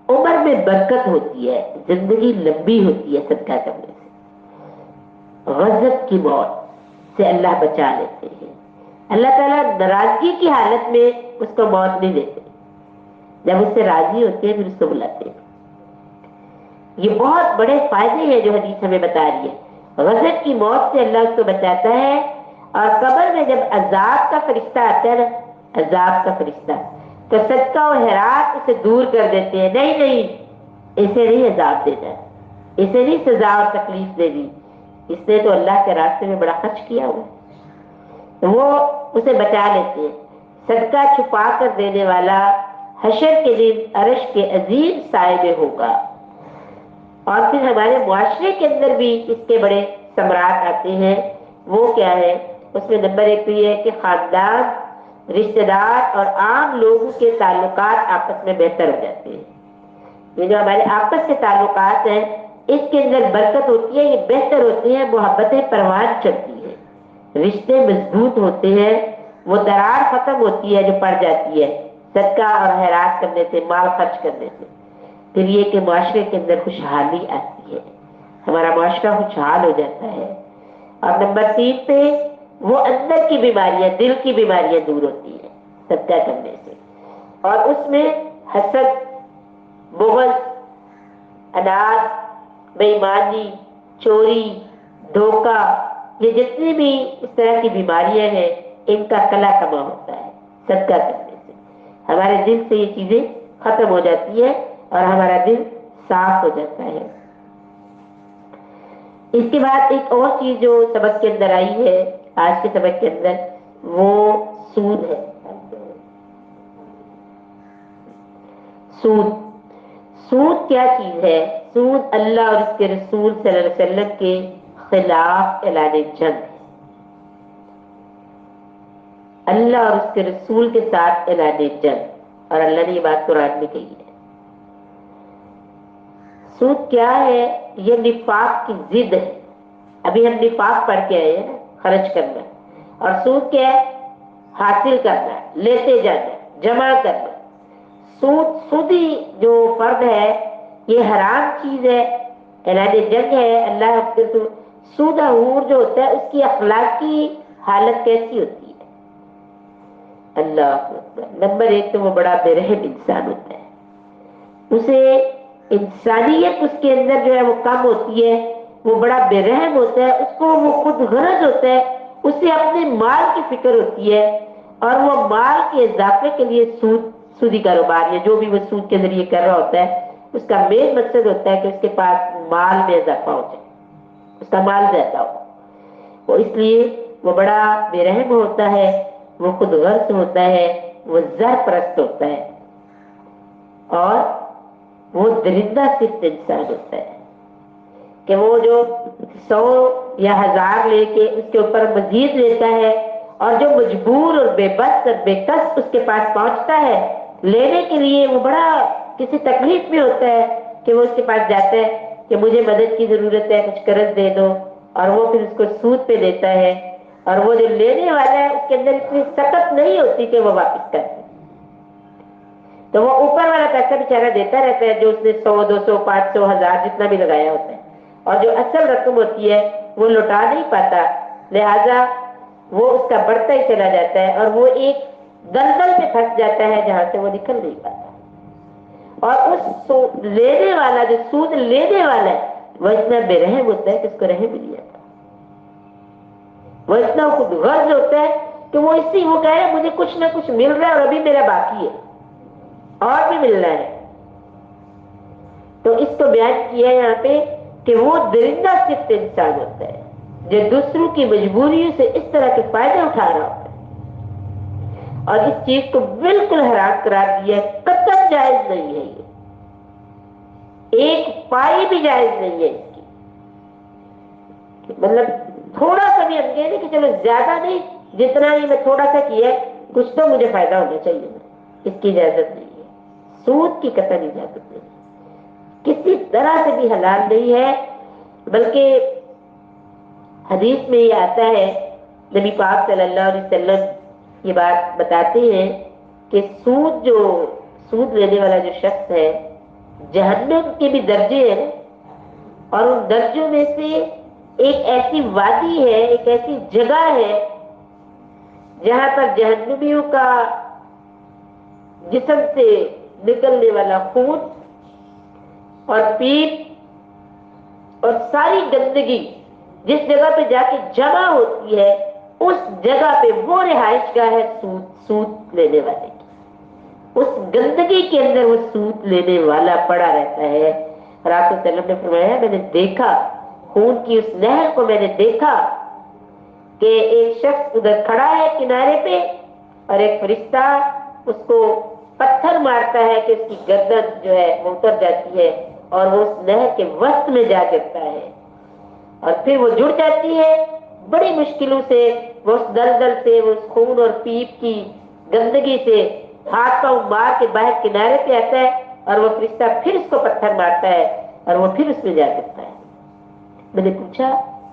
عمر میں برکت ہوتی ہے، زندگی لمبی ہوتی ہے صدقہ کرنے سے، غضب کی موت سے اللہ بچا لیتے ہیں۔ اللہ تعالیٰ ناراضگی کی حالت میں اس کو موت نہیں دیتے، جب اس سے راضی ہوتے ہیں پھر اس کو بلاتے ہیں۔ یہ بہت بڑے فائدے ہیں جو حدیث ہمیں بتا رہی ہے۔ غضب کی موت سے اللہ اس کو بچاتا ہے، اور قبر میں جب عذاب کا فرشتہ آتا ہے نا، عذاب کا فرشتہ، تو صدقہ و خیرات اسے دور کر دیتے ہیں۔ نہیں نہیں، اسے نہیں عذاب دینا، اسے نہیں سزا اور تکلیف دینی، اس نے تو اللہ کے راستے میں بڑا خرچ کیا ہوا، تو وہ اسے بچا لیتے ہیں۔ صدقہ چھپا کر دینے والا حشر کے دن عرش کے عظیم سائے میں ہوگا۔ اور پھر ہمارے معاشرے کے اندر بھی اس کے بڑے ثمرات آتے ہیں۔ وہ کیا ہے؟ اس میں نمبر 1 تو یہ ہے کہ خاندان، رشتہ دار اور عام لوگوں کے تعلقات آپس میں بہتر ہو جاتے ہیں۔ یہ جو ہمارے آپس کے تعلقات ہیں اس کے اندر برکت ہوتی ہے، یہ بہتر ہوتے ہیں، محبتیں پروان چڑھتی ہیں، رشتے مضبوط ہوتے ہیں، وہ درار ختم ہوتی ہے جو پڑ جاتی ہے صدقہ اور خیرات کرنے سے، مال خرچ کرنے سے۔ پھر یہ کہ معاشرے کے اندر خوشحالی آتی ہے، ہمارا معاشرہ خوشحال ہو جاتا ہے۔ اور نمبر 3 پہ وہ اندر کی بیماریاں، دل کی بیماریاں دور ہوتی ہیں صدقہ کرنے سے، اور اس میں حسد، بغض، اناد، بے ایمانی، چوری، دھوکہ، یہ جتنی بھی اس طرح کی بیماریاں ہیں ان کا کلا کما ہوتا ہے صدقہ کرنے سے۔ ہمارے دل سے یہ چیزیں ختم ہو جاتی ہے اور ہمارا دل صاف ہو جاتا ہے۔ اس کے بعد ایک اور چیز جو سبق کے اندر آئی ہے، آج کے سبق کے اندر، وہ سود ہے۔ سود، سود کیا چیز ہے؟ سود اللہ اور اس کے رسول صلی اللہ علیہ وسلم کے خلاف اعلان جنگ ہے، اللہ اور اس کے رسول کے ساتھ اعلان جنگ، اور اللہ نے یہ بات قرآن میں کہی ہے۔ سود کیا ہے؟ یہ نفاق کی ضد ہے۔ ابھی ہم نفاق پڑھ کے آئے ہیں، خرچ کرنا، اور سود کیا ہے؟ حاصل کرنا، لیتے جانا، جمع کرنا۔ سود، سودی جو فرد ہے یہ حرام چیز ہے، اعلان جنگ ہے اللہ کے رسول۔ سودخور جو ہوتا ہے اس کی اخلاقی حالت کیسی ہوتی ہے؟ اللہ اکبر۔ نمبر 1 تو وہ بڑا بے رحم انسان ہوتا ہے، اسے انسانیت اس کے اندر جو ہے وہ کم ہوتی ہے، وہ بڑا بے رحم ہوتا ہے، اس کو وہ خود غرض ہوتا ہے، اسے اپنے مال کی فکر ہوتی ہے، اور وہ مال کے اضافے کے لیے سودی کاروبار ہے، جو بھی وہ سود کے ذریعے کر رہا ہوتا ہے اس کا مین مقصد ہوتا ہے کہ اس کے پاس مال میں اضافہ ہو جائے، اس کا مال زیادہ ہو، وہ اس لیے وہ بڑا بے رحم ہوتا ہے، وہ خود غرض ہوتا ہے، وہ زر پرست ہوتا ہے، اور وہ درندہ صرف انسان ہوتا ہے کہ وہ جو 100 یا 1000 لے کے اس کے اوپر مزید لیتا ہے، اور جو مجبور اور بے بس اور بے کس اس کے پاس پہنچتا ہے لینے کے لیے، وہ بڑا کسی تکلیف میں ہوتا ہے کہ وہ اس کے پاس جاتا ہے کہ مجھے مدد کی ضرورت ہے، کچھ قرض دے دو، اور وہ پھر اس کو سود پہ دیتا ہے، اور وہ جو لینے والا ہے اس کے اندر اتنی سخت نہیں ہوتی کہ وہ واپس کر دے، تو وہ اوپر والا پیسہ بیچارہ دیتا رہتا ہے جو اس نے 100 200 500 1000 جتنا بھی لگایا ہوتا ہے، اور جو اصل رقم ہوتی ہے وہ لوٹا نہیں پاتا، لہذا وہ اس کا بڑھتا ہی چلا جاتا ہے، اور وہ ایک دلدل میں پھنس جاتا ہے جہاں سے وہ نکل نہیں پاتا۔ اور اس لینے والا، جو سود لینے والا ہے، وہ اتنا بے رحم ہوتا ہے کہ اس کو رحم ہی نہیں آتا، وہ اتنا خود غرض ہوتا ہے کہ وہ اس سے وہ کہہ رہا ہے مجھے کچھ نہ کچھ مل رہا ہے اور ابھی میرا باقی ہے اور بھی ملنا ہے۔ تو اس کو بیان کیا یہاں پہ کہ وہ درندہ صرف انسان ہوتا ہے جو دوسروں کی مجبوریوں سے اس طرح کے فائدے اٹھا رہا ہوتا ہے، اور اس چیز کو بالکل حرام قرار دیا ہے، قطعاً جائز نہیں ہے، یہ ایک پائی بھی جائز نہیں ہے اس کی، مطلب تھوڑا سا بھی ہم کہہ رہے کہ چلو زیادہ نہیں، جتنا ہی میں تھوڑا سا کیا کچھ تو مجھے فائدہ ہونا چاہیے، اس کی اجازت نہیں ہے، سود کی قطعاً اجازت نہیں، کسی طرح سے بھی حلال نہیں ہے۔ بلکہ حدیث میں یہ آتا ہے، نبی پاک صلی اللہ علیہ وسلم یہ بات بتاتے ہیں کہ سود لینے والا جو شخص ہے جہنم کے بھی درجے ہیں، اور ان درجوں میں سے ایک ایسی وادی ہے، ایک ایسی جگہ ہے جہاں پر جہنمیوں کا جسم سے نکلنے والا خون اور پیپ اور ساری گندگی جس جگہ پہ جا کے جمع ہوتی ہے، اس جگہ پہ وہ رہائش گاہ ہے سود لینے والے کی۔ اس گندگی کے اندر وہ سود لینے والا پڑا رہتا ہے۔ رسول صلی اللہ علیہ وسلم نے فرمایا، میں نے دیکھا خون کی اس نہر کو، میں نے دیکھا کہ ایک شخص ادھر کھڑا ہے کنارے پہ، اور ایک فرشتہ اس کو پتھر مارتا ہے کہ اس کی گردن جو ہے وہ اتر جاتی ہے، اور وہ اس نہر کے وسط میں جا گرتا ہے، اور پھر وہ جڑ جاتی ہے بڑی مشکلوں سے، وہ اس دلدل سے، وہ اس خون اور پیپ کی گندگی سے ہاتھ پاؤں مار کے باہر کنارے پہ آتا ہے، اور وہ فرشتہ پھر اس کو پتھر مارتا ہے اور وہ پھر اس میں جا گرتا ہے۔ میں نے پوچھا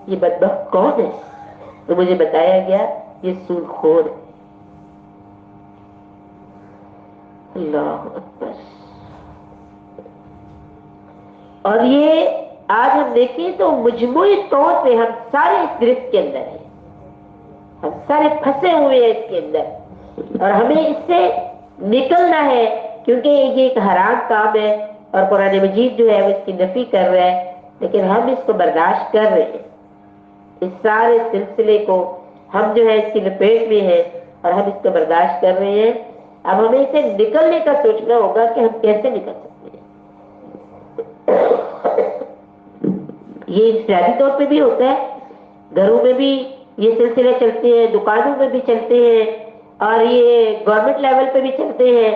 یہ بدبخت کون ہے؟ تو مجھے بتایا گیا یہ سود خور ہے۔ اللہ اکبر۔ اور یہ آج ہم دیکھیں تو مجموعی طور پہ ہم سارے اس گرفت کے اندر ہیں، ہم سارے پھنسے ہوئے ہیں اس کے اندر، اور ہمیں اس سے نکلنا ہے، کیونکہ یہ ایک حرام کام ہے، اور قرآن مجید جو ہے وہ اس کی نفی کر رہا ہے، لیکن ہم اس کو برداشت کر رہے ہیں۔ اس سارے سلسلے کو ہم جو ہے اس کی لپیٹ میں ہیں، اور ہم اس کو برداشت کر رہے ہیں۔ اب ہمیں اسے نکلنے کا سوچنا ہوگا کہ ہم کیسے نکل سکتے ہیں۔ یہ انفرادی طور پہ بھی ہوتا ہے، گھروں میں بھی یہ سلسلے چلتے ہیں، دکانوں میں بھی چلتے ہیں، اور یہ گورنمنٹ لیول پہ بھی چلتے ہیں،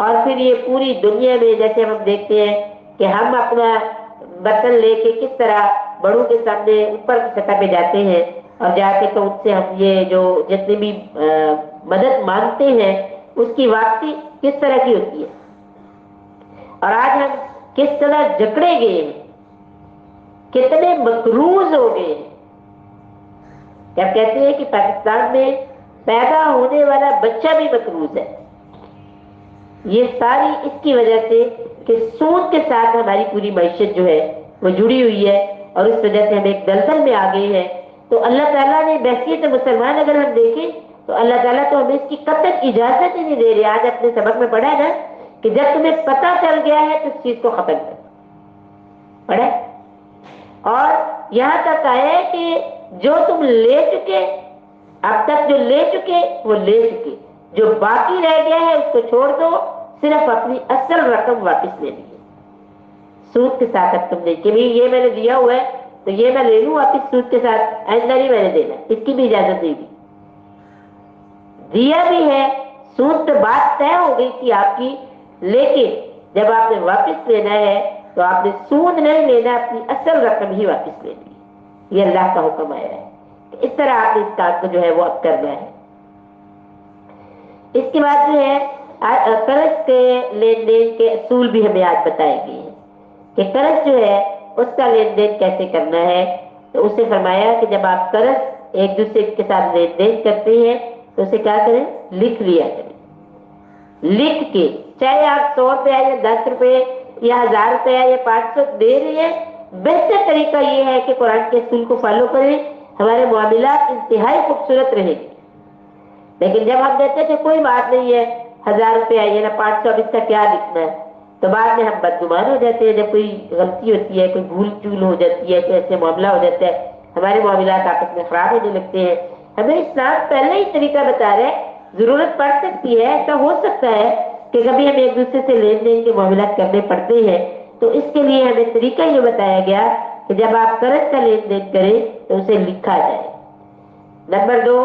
اور پھر یہ پوری دنیا میں جیسے ہم دیکھتے ہیں کہ ہم اپنا برتن لے کے کس طرح بڑوں کے سامنے اوپر کی سطح پہ جاتے ہیں، اور جا کے تو ان سے ہم یہ جو جتنی بھی مدد مانگتے ہیں اس کی واپسی کس طرح کی ہوتی ہے، اور آج ہم کس طرح جکڑے گئے ہیں، کتنے مقروض ہو گئے ہیں۔ جب کہتے ہیں کہ پاکستان میں پیدا ہونے والا بچہ بھی مقروض ہے، یہ ساری اس کی وجہ سے کہ سود کے ساتھ ہماری پوری معیشت جو ہے وہ جڑی ہوئی ہے، اور اس وجہ سے ہم ایک دلدل میں آ گئے ہیں۔ تو اللہ تعالیٰ نے بحثیت مسلمان اگر ہم دیکھیں تو اللہ تعالیٰ تو ہمیں اس کی قطعی اجازت ہی نہیں دے رہے۔ آج اپنے سبق میں پڑھا ہے نا کہ جب تمہیں پتہ چل گیا ہے تو اس چیز کو ختم کر پڑھا، اور یہاں تک آئے کہ جو تم لے چکے، اب تک جو لے چکے وہ لے چکے، جو باقی رہ گیا ہے اس کو چھوڑ دو، صرف اپنی اصل رقم واپس لے لیجیے۔ سود کے ساتھ اب تم نے کہ یہ میں نے دیا ہوا ہے تو یہ میں لے لوں واپس سود کے ساتھ، آئندہ نہیں میں نے دینا، اس کی بھی اجازت نہیں دی۔ دیا بھی ہے، سود پہ بات طے ہو گئی تھی آپ کی، لیکن جب آپ نے واپس لینا ہے تو آپ نے سود نہیں لینا، اپنی اصل رقم ہی واپس لینی۔ یہ اللہ کا حکم آیا ہے کہ اس طرح آپ نے اس کام کو جو ہے وہ اب کرنا ہے۔ اس کے بعد جو ہے قرض کے لین دین کے اصول بھی ہمیں آج بتائے گئے ہیں کہ قرض جو ہے اس کا لین دین کیسے کرنا ہے۔ تو اسے فرمایا کہ جب آپ قرض ایک دوسرے کے ساتھ لین دین کرتے ہیں تو اسے کیا کریں، لکھ لیا کریں، لکھ کے، چاہے آپ 100 روپیہ یا 10 روپے یا 1000 روپیہ یا 500 دے رہے ہیں، بہتر طریقہ یہ ہے کہ قرآن کے اصول کو فالو کریں، ہمارے معاملات انتہائی خوبصورت رہیں گے۔ لیکن جب ہم دیتے کہ کوئی بات نہیں ہے، 1000 روپیہ یا نا 500، اب اس کا کیا لکھنا ہے، تو بعد میں ہم بدگمان ہو جاتے ہیں۔ جب کوئی غلطی ہوتی ہے، کوئی بھول چول ہو جاتی ہے، کوئی ایسے معاملہ ہو جاتا ہے، ہمارے معاملات آپس میں خراب ہونے لگتے ہیں۔ ہمیں اسلام پہلے ہی طریقہ بتا رہا ہے، ضرورت پڑ سکتی ہے، ایسا ہو سکتا ہے کہ کبھی ہم ایک دوسرے سے لین دین کے معاملات کرنے پڑتے ہیں، تو اس کے لیے ہمیں طریقہ یہ بتایا گیا کہ جب آپ قرض کا لین دین کریں تو اسے لکھا جائے۔ نمبر 2،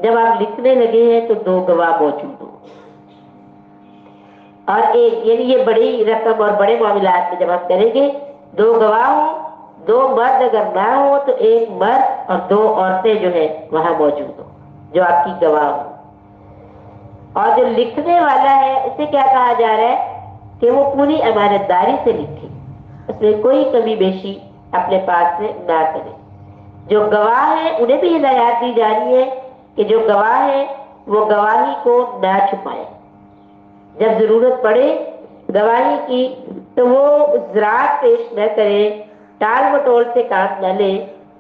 جب آپ لکھنے لگے ہیں تو 2 گواہ موجود ہو، اور ایک، یعنی یہ بڑی رقم اور بڑے معاملات میں جب آپ کریں گے 2 گواہ ہوں، 2 مرد اگر نہ ہو تو 1 مرد اور 2 عورتیں جو ہیں وہاں موجود ہوں جو آپ کی گواہ ہوں۔ اور جو لکھنے والا ہے اسے کیا کہا جا رہا ہے کہ وہ پوری امانت داری سے لکھے، اس میں کوئی کمی بیشی اپنے پاس سے نہ کرے۔ جو گواہ ہیں انہیں بھی ہدایات دی جا رہی ہے کہ جو گواہ ہے وہ گواہی کو نہ چھپائے، جب ضرورت پڑے گواہی کی تو وہ ذرات پیش نہ کرے، ٹال مٹول سے کام نہ لے،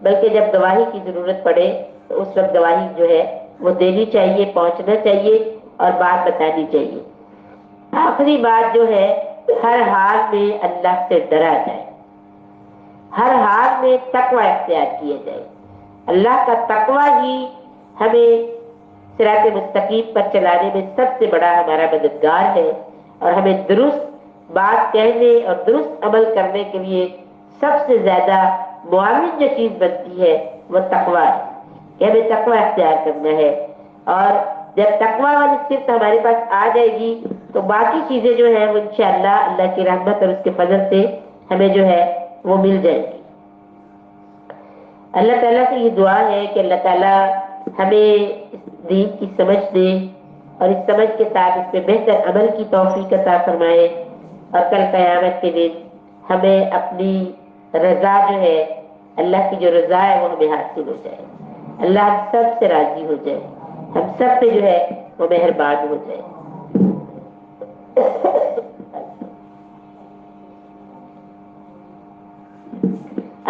بلکہ جب گواہی کی ضرورت پڑے تو اس وقت گواہی جو ہے وہ دینی چاہیے، پہنچنا چاہیے اور بات بتانی چاہیے۔ آخری بات جو ہے، ہر حال میں اللہ سے ڈرا جائے، ہر حال میں تقوی اختیار کیا جائے۔ اللہ کا تقوی ہی ہمیں صراط مستقیم پر چلانے میں سب سے بڑا ہمارا مددگار ہے، اور ہمیں درست بات کہنے اور درست عمل کرنے کے لیے سب سے زیادہ معاون جو چیز بنتی ہے وہ تقوی ہے، کہ ہمیں تقوی اختیار کرنا ہے۔ اور جب تقوی والی صفت ہمارے پاس آ جائے گی تو باقی چیزیں جو ہیں وہ انشاءاللہ اللہ کی رحمت اور اس کے فضل سے ہمیں جو ہے وہ مل جائے گی۔ اللہ تعالیٰ سے یہ دعا ہے کہ اللہ تعالیٰ ہمیں اس دین کی سمجھ دے اور اس سمجھ کے ساتھ اس پہ بہتر عمل کی توفیق عطا فرمائے، اور کل قیامت کے دن ہمیں اپنی رضا جو ہے، اللہ کی جو رضا ہے وہ ہمیں حاصل ہو جائے، اللہ ہم سب سے راضی ہو جائے، ہم سب پہ جو ہے وہ مہربان ہو جائے۔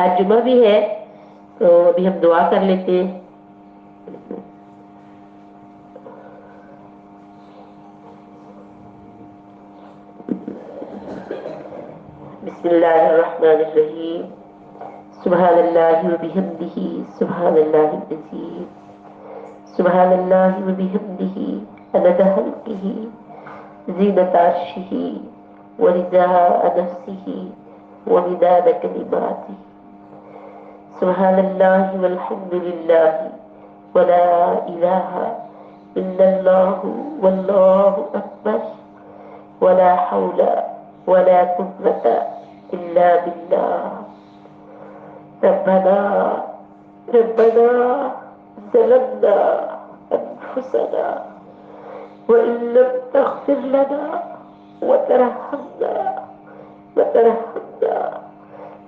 آج جمعہ بھی ہے تو ابھی ہم دعا کر لیتے ہیں۔ بسم اللہ الرحمن الرحیم، سبحان اللہ وبحمدہ، سبحان اللہ العظیم، سبحان اللہ وبحمدہ، عدد خلقہ، زینت عرشہ، ورضاء نفسہ، ومداد کلماتہ، سبحان اللہ والحمد للہ، ولا الہ الا اللہ، واللہ اکبر، ولا حول ولا قوة الا باللہ۔ ربنا ربنا ظلمنا انفسنا وان لم تغفر لنا وترحمنا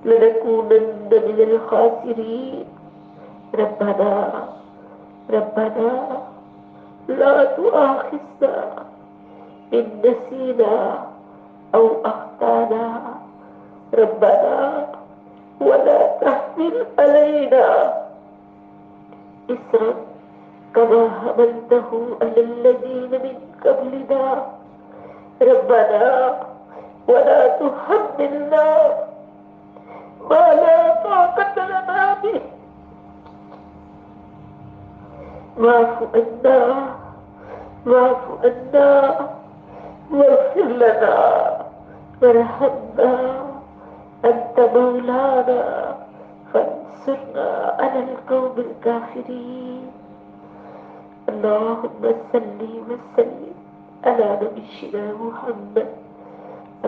لنكونن من الخاسرين۔ ربنا ربنا لا تؤاخذنا إن نسينا أو أخطأنا، ربنا ولا تحمل علينا إصرا كما حملته على الذين من قبلنا، ربنا ولا تحملنا ما لا طاقة لنا به، واعف عنا واغفر لنا وارحمنا، أنت مولانا فانصرنا على القوم الكافرين۔ اللهم صل وسلم على نبينا محمد،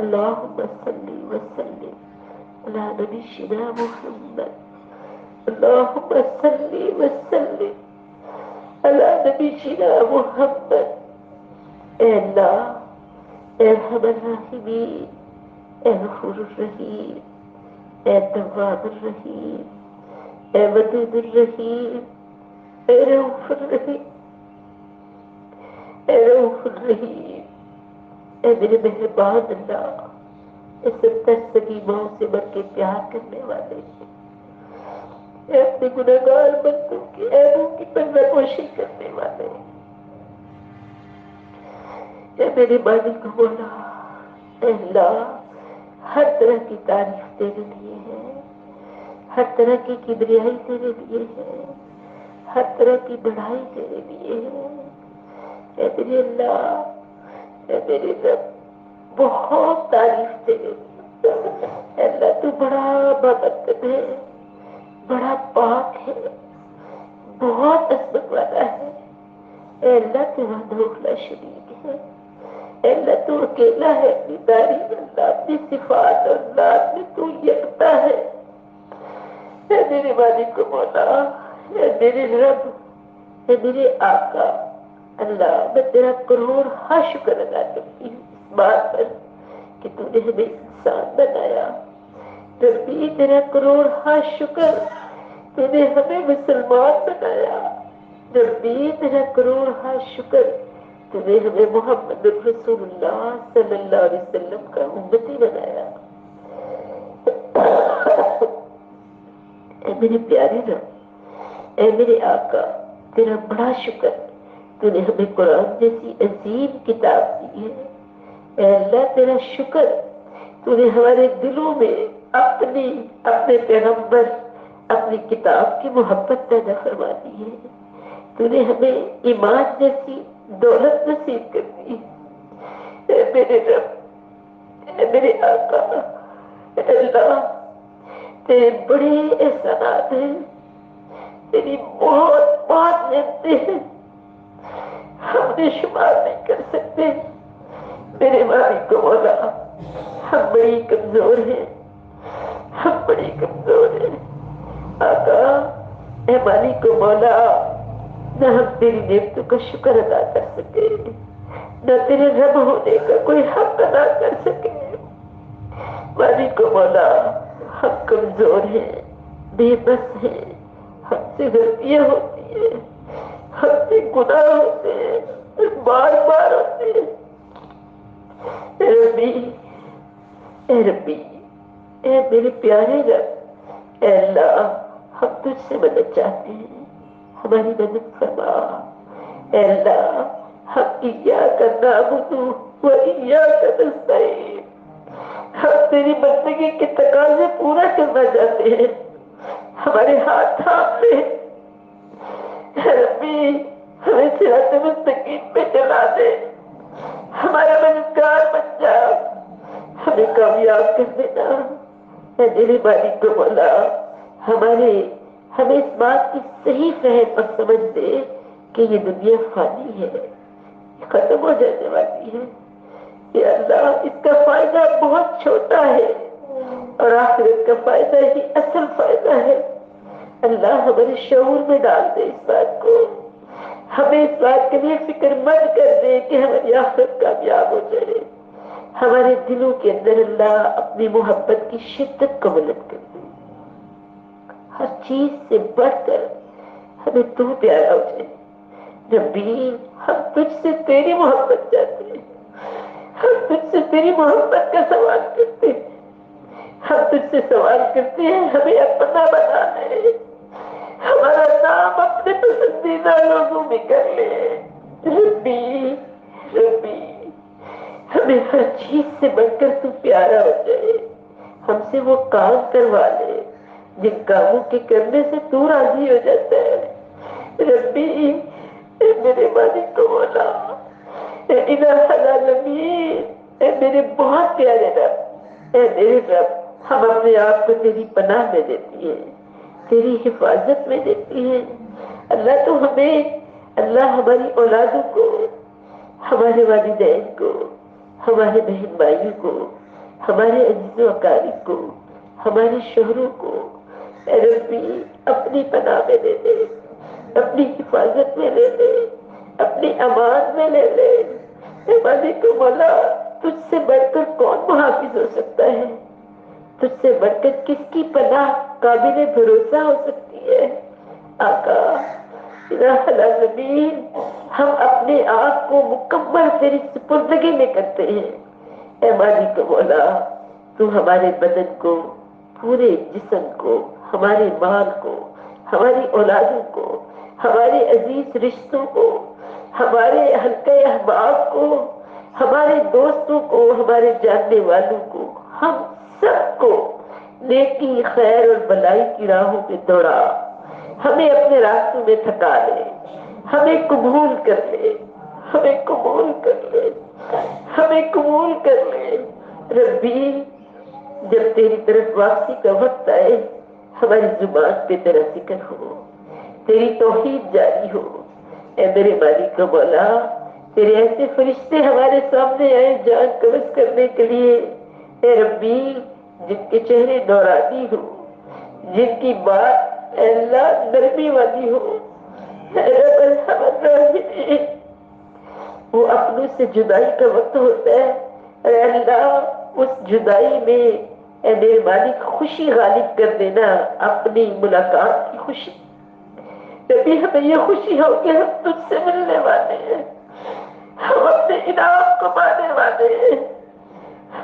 اللهم صل وسلم على نبينا محمد، اللهم صل وسلم على نبينا محمد۔ اے اللہ، اے ارحم الراحمین، اے غفور الرحیم، اے تواب الرحیم، اے ودود الرحیم، اے رؤوف الرحیم، اے رؤوف الرحیم، اے میرے مہربان اللہ، اے 70 سلیموں سے بڑھ کے پیار کرنے والے، اے اپنے گنہگار بندوں کی عیبوں کی پردہ پوشی کرنے والے، اے میرے مالک مولا، اے اللہ، ہر طرح کی تعریف تیرے لیے ہے، ہر طرح کی کبریائی تیرے لیے ہے، ہر طرح کی بڑائی تیرے لیے ہے۔ اے میرے اللہ، اے میرے رب، بہت تعریف تیرے لیے۔ اے اللہ، تو بڑا بابرکت ہے، بڑا پاک ہے، بہت عظمت والا ہے۔ اے اللہ، تو وحدہ لا شریک ہے۔ اے اللہ، تو اکیلا ہے، اپنی تعریف اللہ، اپنی صفات اور ذات میں تو یکتا ہے۔ اے میرے مالک مولا، اے میرے رب، اے میرے آقا، اللہ، میں تیرا کروڑ شکر ادا کرتی ہوں اس بات پر کہ تو نے ہمیں انسان بنایا۔ ربی، تیرا کروڑ شکر تو نے ہمیں مسلمان بنایا۔ ربی، تیرا کروڑ شکر تو نے ہمیں محمد رسول اللہ صلی اللہ علیہ وسلم کا امتی بنایا۔ اے میرے پیارے رب، اے میرے آقا، تیرا بڑا شکر، تو نے ہمیں قرآن جیسی عظیم کتاب دی ہے۔ اے اللہ تیرا شکر، تو نے ہمارے دلوں میں اپنے پیغمبر، اپنی کتاب کی محبت پیدا فرما دی ہے۔ تو نے ہمیں ایمان جیسی دولت نصیب کر دی۔ اے میرے رب، اے میرے آقا، اے اللہ، تیرے بڑے احسانات ہیں، تیری بہت بہت نعمتیں ہیں، ہم نے شمار نہیں کر سکتے۔ میرے مالک و مولا، ہم بڑی کمزور ہیں، ہم بڑی کمزور ہیں۔ آقا، اے مالک و مولا، نہ ہم تیری نعمتوں کا شکر ادا کر سکے، نہ تیرے رب ہونے کا کوئی حق ادا کر سکے۔ مالک و مولا، ہم کمزور ہیں، بے بس ہیں، ہم سے غلطیاں ہوتی ہیں، ہم سے گناہ ہوتے ہیں، بار بار ہوتے ہیں۔ اے ربی، اے ربی، اے میرے پیارے رب، اے اللہ، ہم تجھ سے مدد چاہتے ہیں، ہماری مدد فرما۔ اے اللہ، ہم ایاک نعبد و ایاک نستعین، ہم تیری بندگی کے تقاضے پورا کرنا چاہتے ہیں، ہمارے ہاتھ تھام لے۔ اے ربی، ہمیں صراط مستقیم پہ چلا دے، ہمارا مددگار بن جا، ہمیں کامیاب کر دینا۔ اے میرے مالک و مولا، ہمیں اس بات کی صحیح فہم اور سمجھ دے کہ یہ دنیا فانی ہے، ختم ہو جانے والی ہے۔ یا اللہ، اس کا فائدہ بہت چھوٹا ہے اور آخرت کا فائدہ ہی اصل فائدہ ہے۔ اللہ، ہمارے شعور میں ڈال دے اس بات کو، ہمیں اس بات کے لیے فکر مند کر دے کہ ہماری آخرت کامیاب ہو جائے۔ ہمارے دلوں کے اندر اللہ اپنی محبت کی شدت کو بلند کر دے، ہر چیز سے بڑھ کر ہمیں تو پیارا ہو جائے۔ ربی، ہم تجھ سے تیری محبت چاہتے ہیں، ہم تجھ سے تیری محبت کا سوال کرتے ہیں، ہم تجھ سے سوال کرتے ہیں، ہمیں اپنا بنا لے، ہمارا نام اپنے پسندیدہ لوگوں میں کر لے۔ ربی، ربی، ہمیں ہر چیز سے بڑھ کر تو پیارا ہو جائے، ہم سے وہ کام کروا لے جن کاموں کے کرنے سے تو راضی ہو جاتا ہے۔ ربی، اے میرے مالک و مولا، اے الہ العالمین، اے میرے بہت پیارے رب، اے میرے رب، ہم اپنے آپ کو تیری پناہ میں دیتی ہیں، تیری حفاظت میں دیتی ہیں۔ اللہ، تو ہمیں، اللہ، ہماری اولادوں کو، ہمارے والدین کو، ہمارے بہن بھائیوں کو، ہمارے عزیز و اقارب کو، ہمارے شوہروں کو، اے ربی، اپنی پناہ میں لے لے، اپنی حفاظت میں لے لے، اپنی امان میں لے لے۔ اے مالک و مولا، تجھ سے بڑھ کر کون محافظ ہو سکتا ہے؟ تجھ سے بڑھ کر کس کی پناہ قابل بھروسہ ہو سکتی ہے؟ آقا، الہ العالمین، ہم اپنے آپ کو مکمل تیری سپردگی میں کرتے ہیں۔ اے مالک و مولا، تو ہمارے بدن کو، پورے جسم کو، ہمارے مال کو، ہماری اولادوں کو، ہمارے عزیز رشتوں کو، ہمارے حلقہ احباب کو، ہمارے دوستوں کو، ہمارے جاننے والوں کو، ہم سب کو نیکی، خیر اور بلائی کی راہوں پہ دوڑا، ہمیں اپنے راستوں میں تھکا لے، ہمیں قبول کر لے، ہمیں قبول کر لے، ہمیں قبول کر لے۔ ربی، جب تیری طرف واپسی کا وقت آئے، ہماری زبان پہ تیرا ذکر ہو، تیری توحید جاری ہو۔ اے میرے مالک و مولا، تیرے ایسے فرشتے ہمارے سامنے آئے جان قبض کرنے کے لیے۔ اے ربی، جن کے چہرے نورانی ہو، جن کی بات اے اللہ نرمی والی ہو، اے رب ارحم الراحمین، وہ اپنوں سے جدائی کا وقت ہوتا ہے، اے اللہ اس جدائی میں اے میرے مالک خوشی غالب کر دینا، اپنی ملاقات کی خوشی۔ کبھی ہمیں یہ خوشی ہو کہ ہم تجھ سے ملنے والے ہیں، انعام کو پانے والے ہیں۔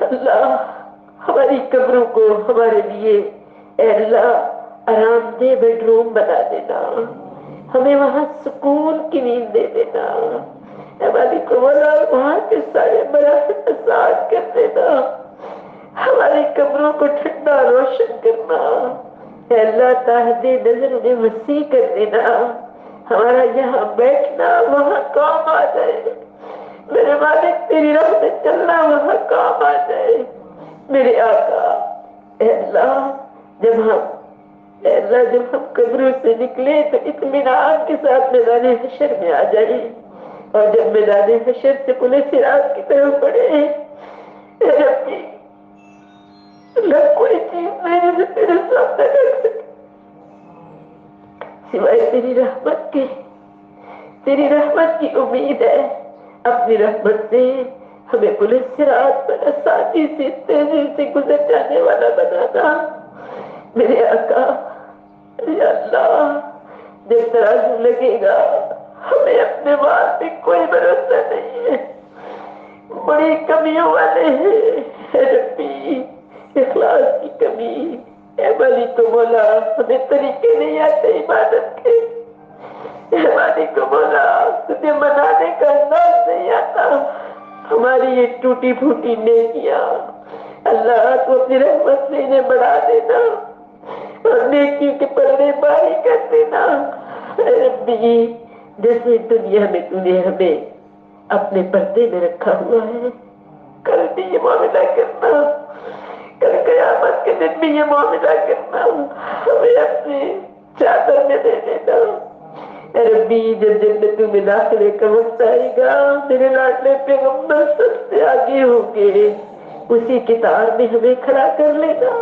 اللہ ہماری قبروں کو ہمارے لیے اے اللہ آرام دہ بیڈ روم بنا دینا، ہمیں وہاں سکون کی نیند دے دینا، ہماری قبر وہاں کے سارے مراحل آسان کر دینا، ہماری قبروں کو ٹھنڈا روشن کرنا، اے اللہ تاحد نظر انہیں وسیع کر دینا، ہمارا یہاں بیٹھنا وہاں کام آ جائے، میرے مالک تیری راہ میں چلنا وہاں کام آ جائے، میرے آقا اے اللہ جب ہم قبروں سے نکلے تو اطمینان کے ساتھ میدان حشر میں آ جائے، اور جب میدان حشر سے پولیس صراط کی طرف بڑھے اے ربی اللہ کوئی چیز نہیں جسے تیرے سامنے رکھ سکے سوائے تیری رحمت کے، تیری رحمت کی امید ہے، اپنی رحمت سے ہمیں پولیس صراط پر آسانی سے تیزی سے گزر جانے والا بنانا، میرے آقا یا اللہ جب ترازو لگے گا ہمیں اپنے مال پہ کوئی بھروسہ نہیں ہے، بڑی کمیوں والے ہیں اے ربی، اخلاص کی کمی، اے مالک و مولا ہمیں طریقے نہیں آتے عبادت کے، اے مالک و مولا تجھے منانے کا انداز نہیں آتا، ہماری یہ ٹوٹی پھوٹی نیکیاں اللہ تو اپنی رحمت سے انہیں بڑھا دینا اور نیکی کے پردے باری کر دینا، اے ربی جیسے دنیا میں تو نے ہمیں اپنے پردے میں رکھا ہوا ہے، کل بھی یہ معاملہ کرنا، کل قیامت کے دن بھی یہ معاملہ کرنا، ہمیں اپنی چادر میں دے دینا، اے ربی جب جنتوں میں داخلے کا وقت آئے گا میرے لاڈلے پیغمبر سب سے آگے ہوں گے، اسی کتاب میں ہمیں کھڑا کر لینا،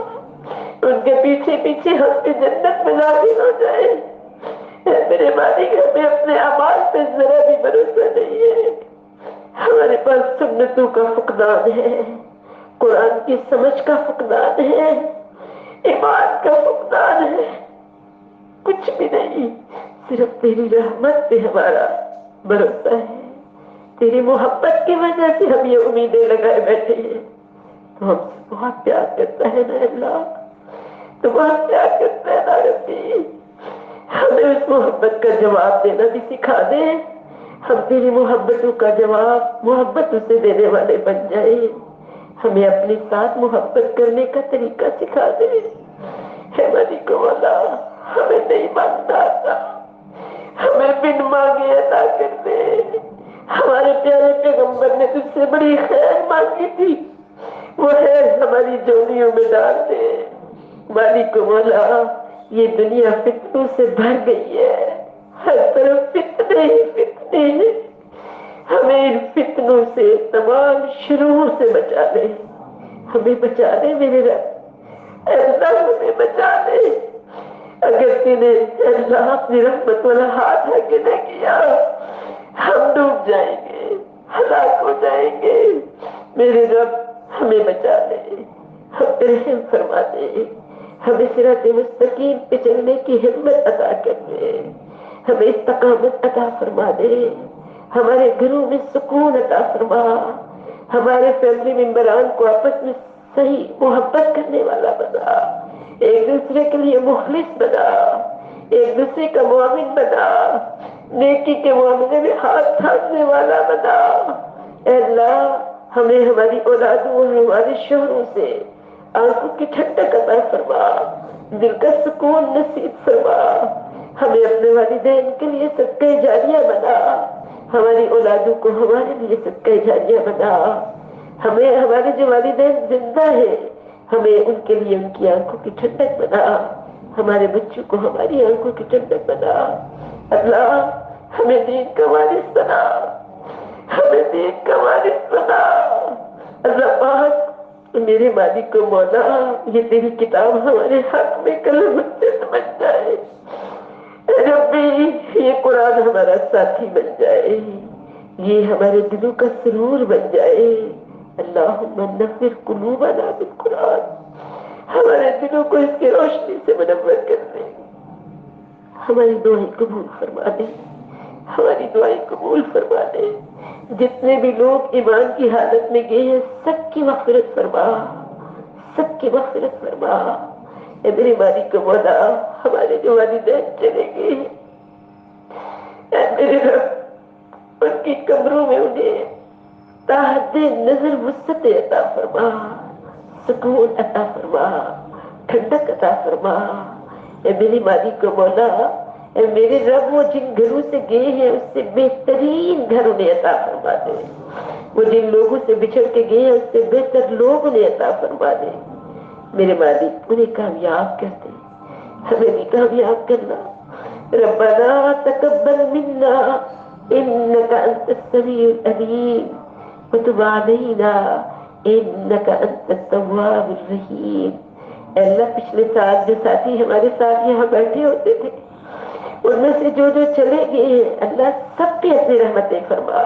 ان کے پیچھے پیچھے ہم بھی جنت میں داخل ہو جائے، میرے مالک ہمیں اپنے اعمال پہ ذرا بھی بھروسہ نہیں ہے، ہمارے پاس سنتوں کا فقدان ہے، قرآن کی سمجھ کا فقدان ہے، ایمان کا فقدان ہے، کچھ بھی نہیں، صرف تیری رحمت پہ ہمارا بھروسہ ہے، تیری محبت کی وجہ سے ہم یہ امیدیں لگائے بیٹھے ہیں، تو ہم سے بہت پیار کرتا ہے نا اللہ، تو بہت پیار کرتا ہے نا ربی، ہمیں اس محبت کا جواب دینا بھی سکھا دے، ہم تیری محبتوں کا جواب محبت سے دینے والے بن جائے، ہمیں اپنے ساتھ محبت کرنے کا طریقہ سکھا دے، ہے مالک مولا ہمیں نہیں مانگنا آتا، ہمیں بن مانگے عطا کر دے، ہمارے پیارے پیغمبر نے تجھ سے بڑی خیر مانگی تھی، وہ خیر ہماری جولیوں میں ڈال دے، مالک مولا یہ دنیا فتنوں سے بھر گئی ہے، ہر طرف فتنے ہی فتنے ہیں، ہمیں ان فتنوں سے تمام شروع سے بچا لے، ہمیں بچا لے میرے رب، اے اللہ ہمیں بچا لے، اگر تینے اللہ اپنی رحمت والا ہاتھ آگے نہ کیا ہم ڈوب جائیں گے، ہلاک ہو جائیں گے، میرے رب ہمیں بچا لے، ہم پہ رحم فرما دے، ہمیں صراط مستقیم پہ چلنے کی ہمت عطا کر دے، ہمیں استقامت عطا فرما دے، ہمارے گھروں میں سکون عطا فرما، ہمارے فیملی ممبران کو آپس میں صحیح محبت کرنے والا بنا، ایک دوسرے کے لیے مخلص بنا، ایک دوسرے کا معاون بنا، نیکی کے معاملے میں ہاتھ تھامنے والا بنا، اے اللہ ہمیں ہماری اولادوں اور ہمارے شوہروں سے آنکھوں کی ٹھنڈک عطا فرما، دل کا سکون نصیب فرما، ہمیں اپنے والدین کے لیے صدقہ جاریہ بنا، ہماری اولادوں کو ہمارے لیے صدقہ جاریہ بنا، ہمیں ہمارے جو والدین زندہ ہیں ہمیں ان کے لیے ان کی آنکھوں کی ٹھنڈک بنا، ہمارے بچوں کو ہماری آنکھوں کی ٹھنڈک بنا، اللہ ہمیں دین کا وارث بنا، ہمیں دین کا وارث بنا، اللہ پاک میرے مالک کو مولا یہ تیری کتاب ہمارے حق میں قلم حجت بن جائے، اے ربی یہ قرآن ہمارا ساتھی بن جائے، یہ ہمارے دلوں کا سرور بن جائے، اللہم نور قلوبنا بالقرآن، ہمارے دلوں کو اس کی روشنی سے منور کر دے، ہماری دعائیں قبول فرما دے، ہماری دعائیں قبول فرما دے. جتنے بھی لوگ ایمان کی حالت میں گئے ہیں سب کی مغفرت فرما، سب کی مغفرت فرما. اے میری مالک مولا، ہمارے جو والدین چلے گئے ہیں، اے میرے رب، ان کی قبروں میں انہیں تحت نظر وسعت عطا فرما، سکون عطا فرما، ٹھنڈک عطا فرما. اے میری مالک مولا، اے میرے رب، وہ جن گھروں سے گئے ہیں اس سے بہترین گھر انہیں عطا فرما دے. وہ جن لوگوں سے بچھڑ کے گئے ہیں اس سے بہتر لوگ انہیں عطا فرما دے. میرے مالک انہیں کامیاب کر دے، ہمیں بھی کامیاب کرنا. ربنا تقبل منا انك انت السميع العليم وتب علينا انك انت التواب الرحيم. اے اللہ، پچھلے سال جو ساتھی ہمارے ساتھ یہاں بیٹھے ہوتے تھے ان میں سے جو جو چلے گئے ہیں اللہ سب پہ اپنی رحمتیں فرما.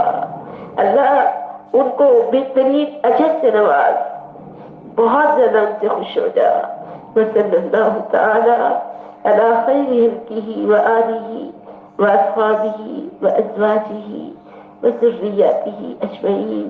اللہ ان کو بہترین اجر سے نواز، بہت زیادہ ان سے خوش ہو جا. وصلی اللہ تعالی علی خیر خلقہ وآلہ وأصحابہ وأزواجہ وذریاتہ اجمعین.